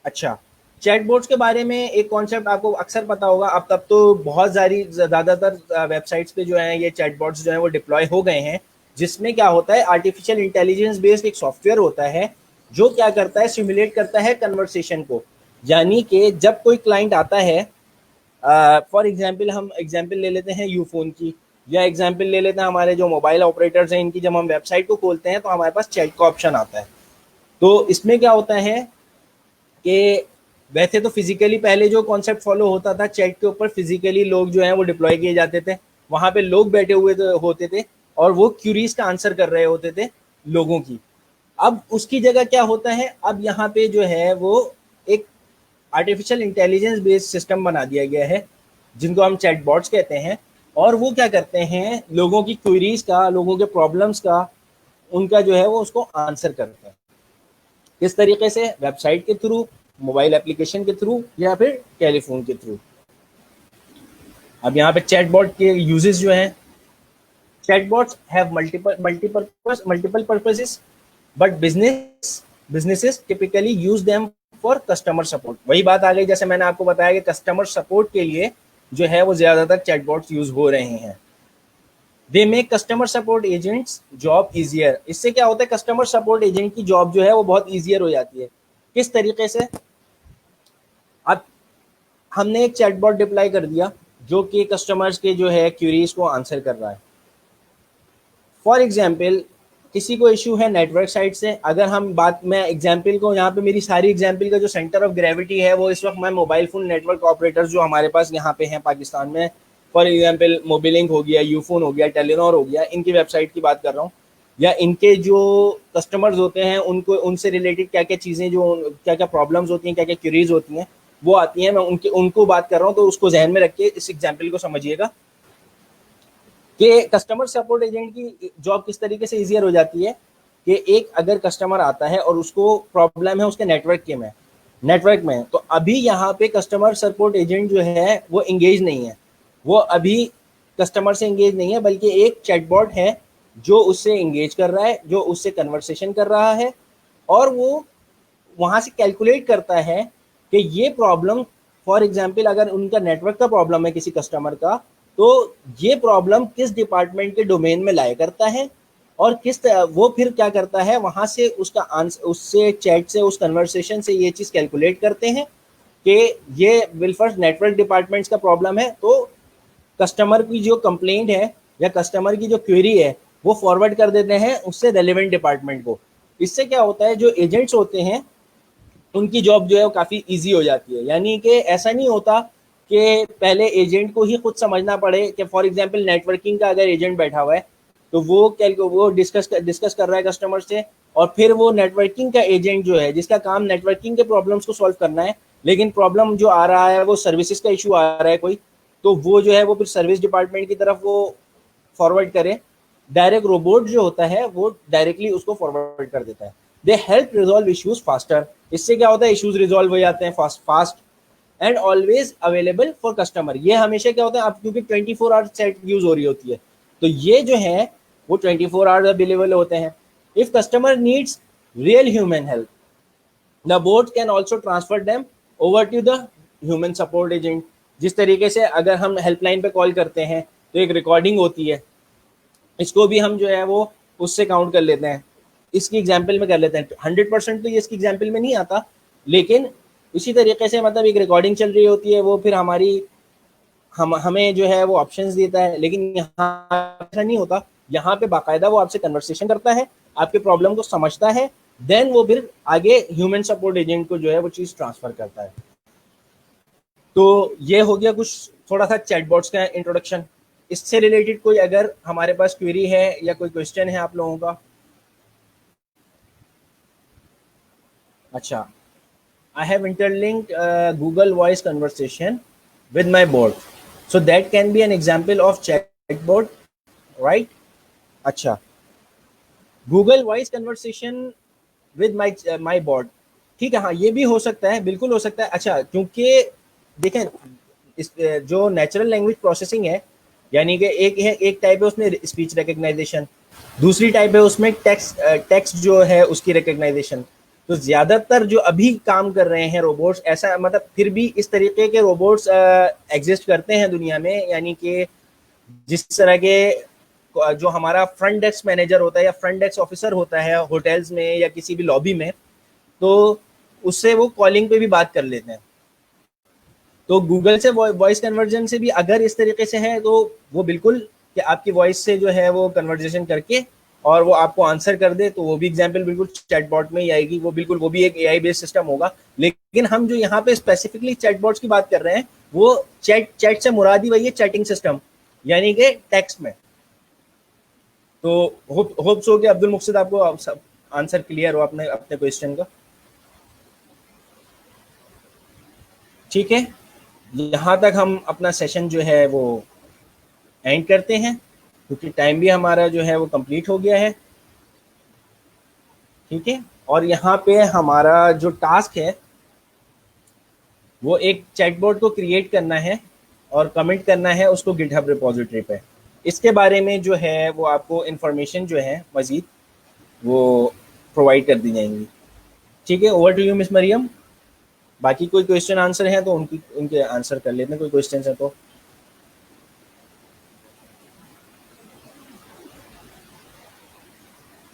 अच्छा, chatbots के बारे में एक concept आपको अक्सर पता होगा। अब तब तो बहुत सारी ज़्यादातर वेबसाइट्स पे जो है ये चैटबॉट्स जो है वो डिप्लॉय हो गए हैं, जिसमें क्या होता है आर्टिफिशियल इंटेलिजेंस बेस्ड एक सॉफ्टवेयर होता है जो क्या करता है सिमुलेट करता है कन्वर्सेशन को। यानी कि जब कोई क्लाइंट आता है, फॉर एग्जांपल हम एग्जांपल ले लेते हैं यूफोन की, या एग्जांपल ले लेते हैं हमारे जो मोबाइल ऑपरेटर्स हैं इनकी। जब हम वेबसाइट को खोलते हैं तो हमारे पास चैट का ऑप्शन आता है। तो इसमें क्या होता है कि वैसे तो फिजिकली पहले जो कॉन्सेप्ट फॉलो होता था चैट के ऊपर, फिजिकली लोग जो हैं वो डिप्लॉय किए जाते थे, वहाँ पे लोग बैठे हुए होते थे और वो क्यूरीज का आंसर कर रहे होते थे लोगों की। अब उसकी जगह क्या होता है, अब यहाँ पे जो है वो एक आर्टिफिशियल इंटेलिजेंस बेस्ड सिस्टम बना दिया गया है जिनको हम चैटबॉट्स कहते हैं। और वो क्या करते हैं लोगों की क्वेरीज का, लोगों के प्रॉब्लम्स का, उनका जो है वो उसको आंसर करते हैं। किस तरीके से? वेबसाइट के थ्रू, मोबाइल एप्लीकेशन के थ्रू या फिर टेलीफोन के थ्रू। अब यहाँ पे चैटबॉट के यूजेस जो हैं, chatbots have multiple purposes, but businesses typically use them for customer support। वही बात आ गई जैसे मैंने आपको बताया कि कस्टमर सपोर्ट के लिए जो है वो ज्यादातर चैटबॉट्स यूज हो रहे हैं। They make customer support agents job easier. इससे क्या होता है कस्टमर सपोर्ट एजेंट की जॉब जो है वो बहुत इजियर हो जाती है। किस तरीके से? अब हमने एक चैटबॉट डिप्लॉय कर दिया जो कि कस्टमर्स के जो है क्यूरीज को आंसर कर रहा है। फॉर एग्जाम्पल किसी को इशू है नेटवर्क साइड से, अगर हम बात, मैं एग्जाम्पल को यहाँ पे मेरी सारी एग्जाम्पल का जो सेंटर ऑफ ग्रेविटी है वो इस वक्त मैं मोबाइल फोन नेटवर्क ऑपरेटर्स जो हमारे पास यहाँ पे हैं पाकिस्तान में, फॉर एग्जाम्पल मोबिलिंक हो गया, यूफोन हो गया, टेलीनॉर हो गया, इनकी वेबसाइट की बात कर रहा हूँ। या इनके जो कस्टमर्स होते हैं उनको उनसे रिलेटेड क्या क्या चीज़ें, जो क्या क्या प्रॉब्लम्स होती हैं, क्या क्या क्यूरीज होती हैं वो आती हैं, मैं उनको बात कर रहा हूँ। तो उसको जहन में रख के इस एग्जाम्पल को समझिएगा कि कस्टमर सपोर्ट एजेंट की जॉब किस तरीके से इजियर हो जाती है कि एक अगर कस्टमर आता है और उसको प्रॉब्लम है उसके नेटवर्क में, तो अभी यहाँ पे कस्टमर सपोर्ट एजेंट जो है वो इंगेज नहीं है, वो अभी कस्टमर से इंगेज नहीं है, बल्कि एक चैटबॉट है जो उससे इंगेज कर रहा है, जो उससे कन्वर्सेशन कर रहा है, और वो वहाँ से कैलकुलेट करता है कि ये प्रॉब्लम, फॉर एग्जाम्पल अगर उनका नेटवर्क का प्रॉब्लम है किसी कस्टमर का, तो ये प्रॉब्लम किस डिपार्टमेंट के डोमेन में लाया करता है और वो फिर क्या करता है वहाँ से उसका आंसर, उससे चैट से, उस कन्वर्सेशन से ये चीज़ कैलकुलेट करते हैं कि ये विलफर्स नेटवर्क डिपार्टमेंट्स का प्रॉब्लम है, तो कस्टमर की जो कंप्लेंट है या कस्टमर की जो क्वेरी है वो फॉरवर्ड कर देते हैं उससे रेलिवेंट डिपार्टमेंट को। इससे क्या होता है जो एजेंट्स होते हैं उनकी जॉब जो है वो काफ़ी ईजी हो जाती है। यानी कि ऐसा नहीं होता कि पहले एजेंट को ही खुद समझना पड़े कि फॉर एग्जांपल नेटवर्किंग का अगर एजेंट बैठा हुआ है तो वो डिस्कस कर रहा है कस्टमर से, और फिर वो नेटवर्किंग का एजेंट जो है जिसका काम नेटवर्किंग के प्रॉब्लम्स को सॉल्व करना है, लेकिन प्रॉब्लम जो आ रहा है वो सर्विसेज का इशू आ रहा है कोई, तो वो जो है वो फिर सर्विस डिपार्टमेंट की तरफ वो फॉरवर्ड करे। डायरेक्ट रोबोट जो होता है वो डायरेक्टली उसको फॉरवर्ड कर देता है। They help resolve issues faster. इससे क्या होता है इश्यूज रिजॉल्व हो जाते हैं fast and always available for customer. ये हमेशा क्या होता है, अब क्योंकि 24 आवर सेट यूज हो रही होती है, तो ये जो है वो 24 आवर्स अवेलेबल होते हैं। If customer needs real human help, the bot can also transfer them over to the human support agent. जिस तरीके से अगर हम हेल्पलाइन पे कॉल करते हैं तो एक रिकॉर्डिंग होती है, इसको भी हम जो है वो उससे काउंट कर लेते हैं, इसकी एग्जाम्पल में कर लेते हैं। 100% तो ये इसकी एग्जाम्पल में नहीं आता, लेकिन इसी तरीके से मतलब एक रिकॉर्डिंग चल रही होती है, वो फिर हमें जो है वो ऑप्शंस देता है। लेकिन यहाँ ऐसा नहीं होता, यहाँ पे बाकायदा वो आपसे कन्वर्सेशन करता है, आपके प्रॉब्लम को समझता है, देन वो फिर आगे ह्यूमन सपोर्ट एजेंट को जो है वो चीज़ ट्रांसफर करता है। तो ये हो गया कुछ थोड़ा सा चैटबॉट्स का इंट्रोडक्शन। इससे रिलेटेड कोई अगर हमारे पास क्वेरी है या कोई क्वेश्चन है आप लोगों का? अच्छा, I have interlinked Google Voice conversation with my bot, so that can be an example of chatbot, right? अच्छा, Google Voice conversation with my bot, ठीक है, हाँ ये भी हो सकता है, बिल्कुल हो सकता है। अच्छा, क्योंकि देखें इस जो नेचुरल लैंग्वेज प्रोसेसिंग है, यानी कि एक टाइप है उसमें स्पीच रिकग्नाइजेशन, दूसरी टाइप है उसमें टेक्स्ट जो है उसकी रिकग्नाइजेशन। तो ज़्यादातर जो अभी काम कर रहे हैं रोबोट्स, ऐसा मतलब फिर भी इस तरीके के रोबोट्स एग्जिस्ट करते हैं दुनिया में, यानी कि जिस तरह के जो हमारा फ्रंट डेस्क मैनेजर होता है या फ्रंट डेस्क ऑफिसर होता है होटल्स में या किसी भी लॉबी में, तो उससे वो कॉलिंग पे भी बात कर लेते हैं। तो गूगल से वॉइस कन्वर्जन से भी अगर इस तरीके से है तो वो बिल्कुल कि आपकी वॉइस से जो है वो कन्वर्जेशन करके और वो आपको आंसर कर दे, तो वो भी एग्जाम्पल बिल्कुल चैटबॉट में ही आएगी, वो बिल्कुल वो भी एक एआई बेस्ड सिस्टम होगा। लेकिन हम जो यहाँ पे स्पेसिफिकली चैटबॉट्स की बात कर रहे हैं, वो चैट से मुराद ही वही है चैटिंग सिस्टम, यानी कि टेक्स्ट में। तो होप सो कि अब्दुल मुक्सिद आपको आंसर क्लियर हो अपने क्वेश्चन का। ठीक है, यहाँ तक हम अपना सेशन जो है वो एंड करते हैं, क्योंकि टाइम भी हमारा जो है वो कंप्लीट हो गया है। ठीक है, और यहाँ पे हमारा जो टास्क है वो एक चैटबॉट को क्रिएट करना है और कमेंट करना है उसको गिटहब रिपोजिटरी पे। इसके बारे में जो है वो आपको इन्फॉर्मेशन जो है मज़ीद वो प्रोवाइड कर दी जाएंगी। ठीक है, over to you miss Mariam. बाकी कोई क्वेश्चन आंसर है तो उनके आंसर कर लेते हैं, कोई क्वेश्चन है तो।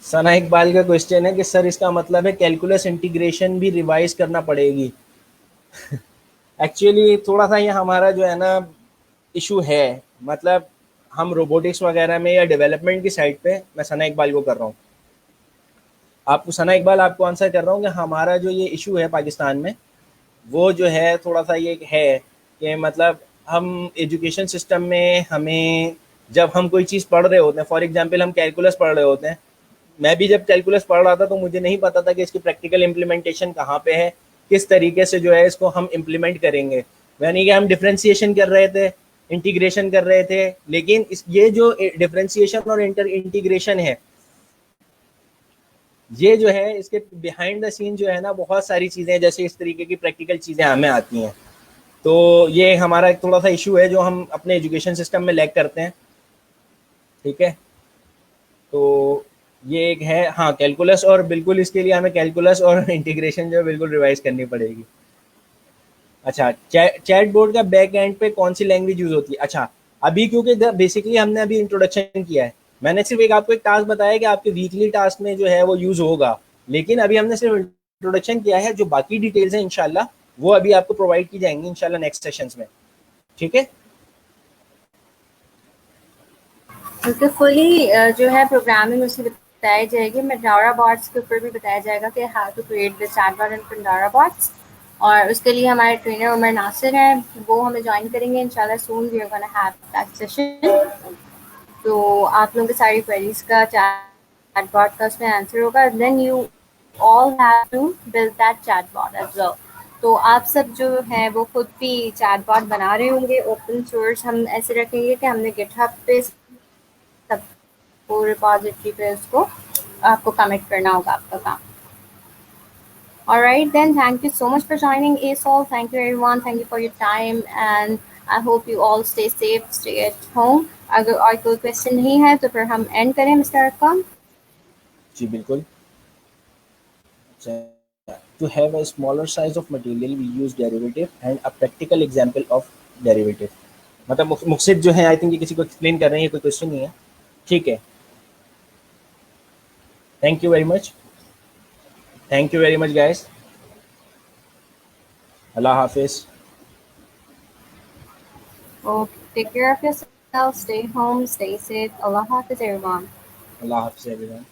सना इकबाल का क्वेश्चन है कि सर इसका मतलब है कैलकुलस इंटीग्रेशन भी रिवाइज करना पड़ेगी। एक्चुअली थोड़ा सा ये हमारा जो है ना इशू है, मतलब हम रोबोटिक्स वगैरह में या डेवलपमेंट की साइड पे, मैं सना इकबाल को कर रहा हूँ, सना इकबाल आपको आंसर कर रहा हूँ कि हमारा जो ये इशू है पाकिस्तान में, वो जो है थोड़ा सा ये है कि मतलब हम एजुकेशन सिस्टम में हमें जब हम कोई चीज़ पढ़ रहे होते हैं, फॉर एग्जांपल हम कैलकुलस पढ़ रहे होते हैं, मैं भी जब कैलकुलस पढ़ रहा था तो मुझे नहीं पता था कि इसकी प्रैक्टिकल इम्प्लीमेंटेशन कहाँ पे है, किस तरीके से जो है इसको हम इम्प्लीमेंट करेंगे। यानी कि हम डिफ्रेंसिएशन कर रहे थे, इंटीग्रेशन कर रहे थे, लेकिन ये जो डिफ्रेंसिएशन और इंटीग्रेशन है, ये जो है इसके बिहाइंड द सीन जो है ना बहुत सारी चीज़ें जैसे इस तरीके की प्रैक्टिकल चीज़ें हमें आती हैं। तो ये हमारा एक थोड़ा सा इशू है जो हम अपने एजुकेशन सिस्टम में लैग करते हैं। ठीक है, तो ये एक है हाँ कैलकुलस, और बिल्कुल इसके लिए हमें कैलकुलस और इंटीग्रेशन जो है बिल्कुल रिवाइज करनी पड़ेगी। अच्छा, चैट बोर्ड का बैक एंड पे कौन सी लैंग्वेज यूज़ होती है? अच्छा, अभी क्योंकि बेसिकली हमने अभी इंट्रोडक्शन किया है, मैंने सिर्फ आपको एक टास्क बताया कि आपके वीकली टास्क में जो है वो यूज़ होगा, लेकिन अभी हमने सिर्फ इंट्रोडक्शन किया है। जो बाकी डिटेल्स हैं इंशाल्लाह वो अभी आपको प्रोवाइड की जाएंगी इंशाल्लाह नेक्स्ट सेशंस में। ठीक है, ब्यूटीफुली जो है प्रोग्रामिंग उसमें बताई जाएगी, पंडोरा बॉट्स के ऊपर भी बताया जाएगा कि how to create the chatbot in Pandorabots, और उसके लिए हमारे ट्रेनर उमर नासिर हैं, वो हमें ज्वाइन करेंगे इंशाल्लाह soon. We are gonna have that session. तो आप लोगों की सारी क्वेरीज का चैटबॉट का उसमें आंसर होगा, then you all have to build that chatbot as well. तो आप सब जो है वो खुद भी चैटबॉट बना रहे होंगे। ओपन सोर्स हम ऐसे रखेंगे कि हमने गिटहब पे सबको रिपोजिटरी पे उसको आपको कमिट करना होगा आपका काम। Alright then, thank you so much for joining ASOL. Thank you everyone. Thank you for your time, and I hope you all stay safe, stay at home. अगर और कोई क्वेश्चन नहीं है तो फिर हम एंड करें मिस्टर अरकम। जी बिल्कुल। To have a smaller size of material we use derivative and a practical example of derivative। मतलब मुक्सिद जो है आई थिंक ये किसी को एक्सप्लेन कर रहे हैं, कोई क्वेश्चन नहीं है, ठीक है। Thank you very much, thank you very much guys, Allah Hafiz. Okay, take care of yourself, stay home, stay safe. Allah Hafiz everyone. Allah Hafiz everyone.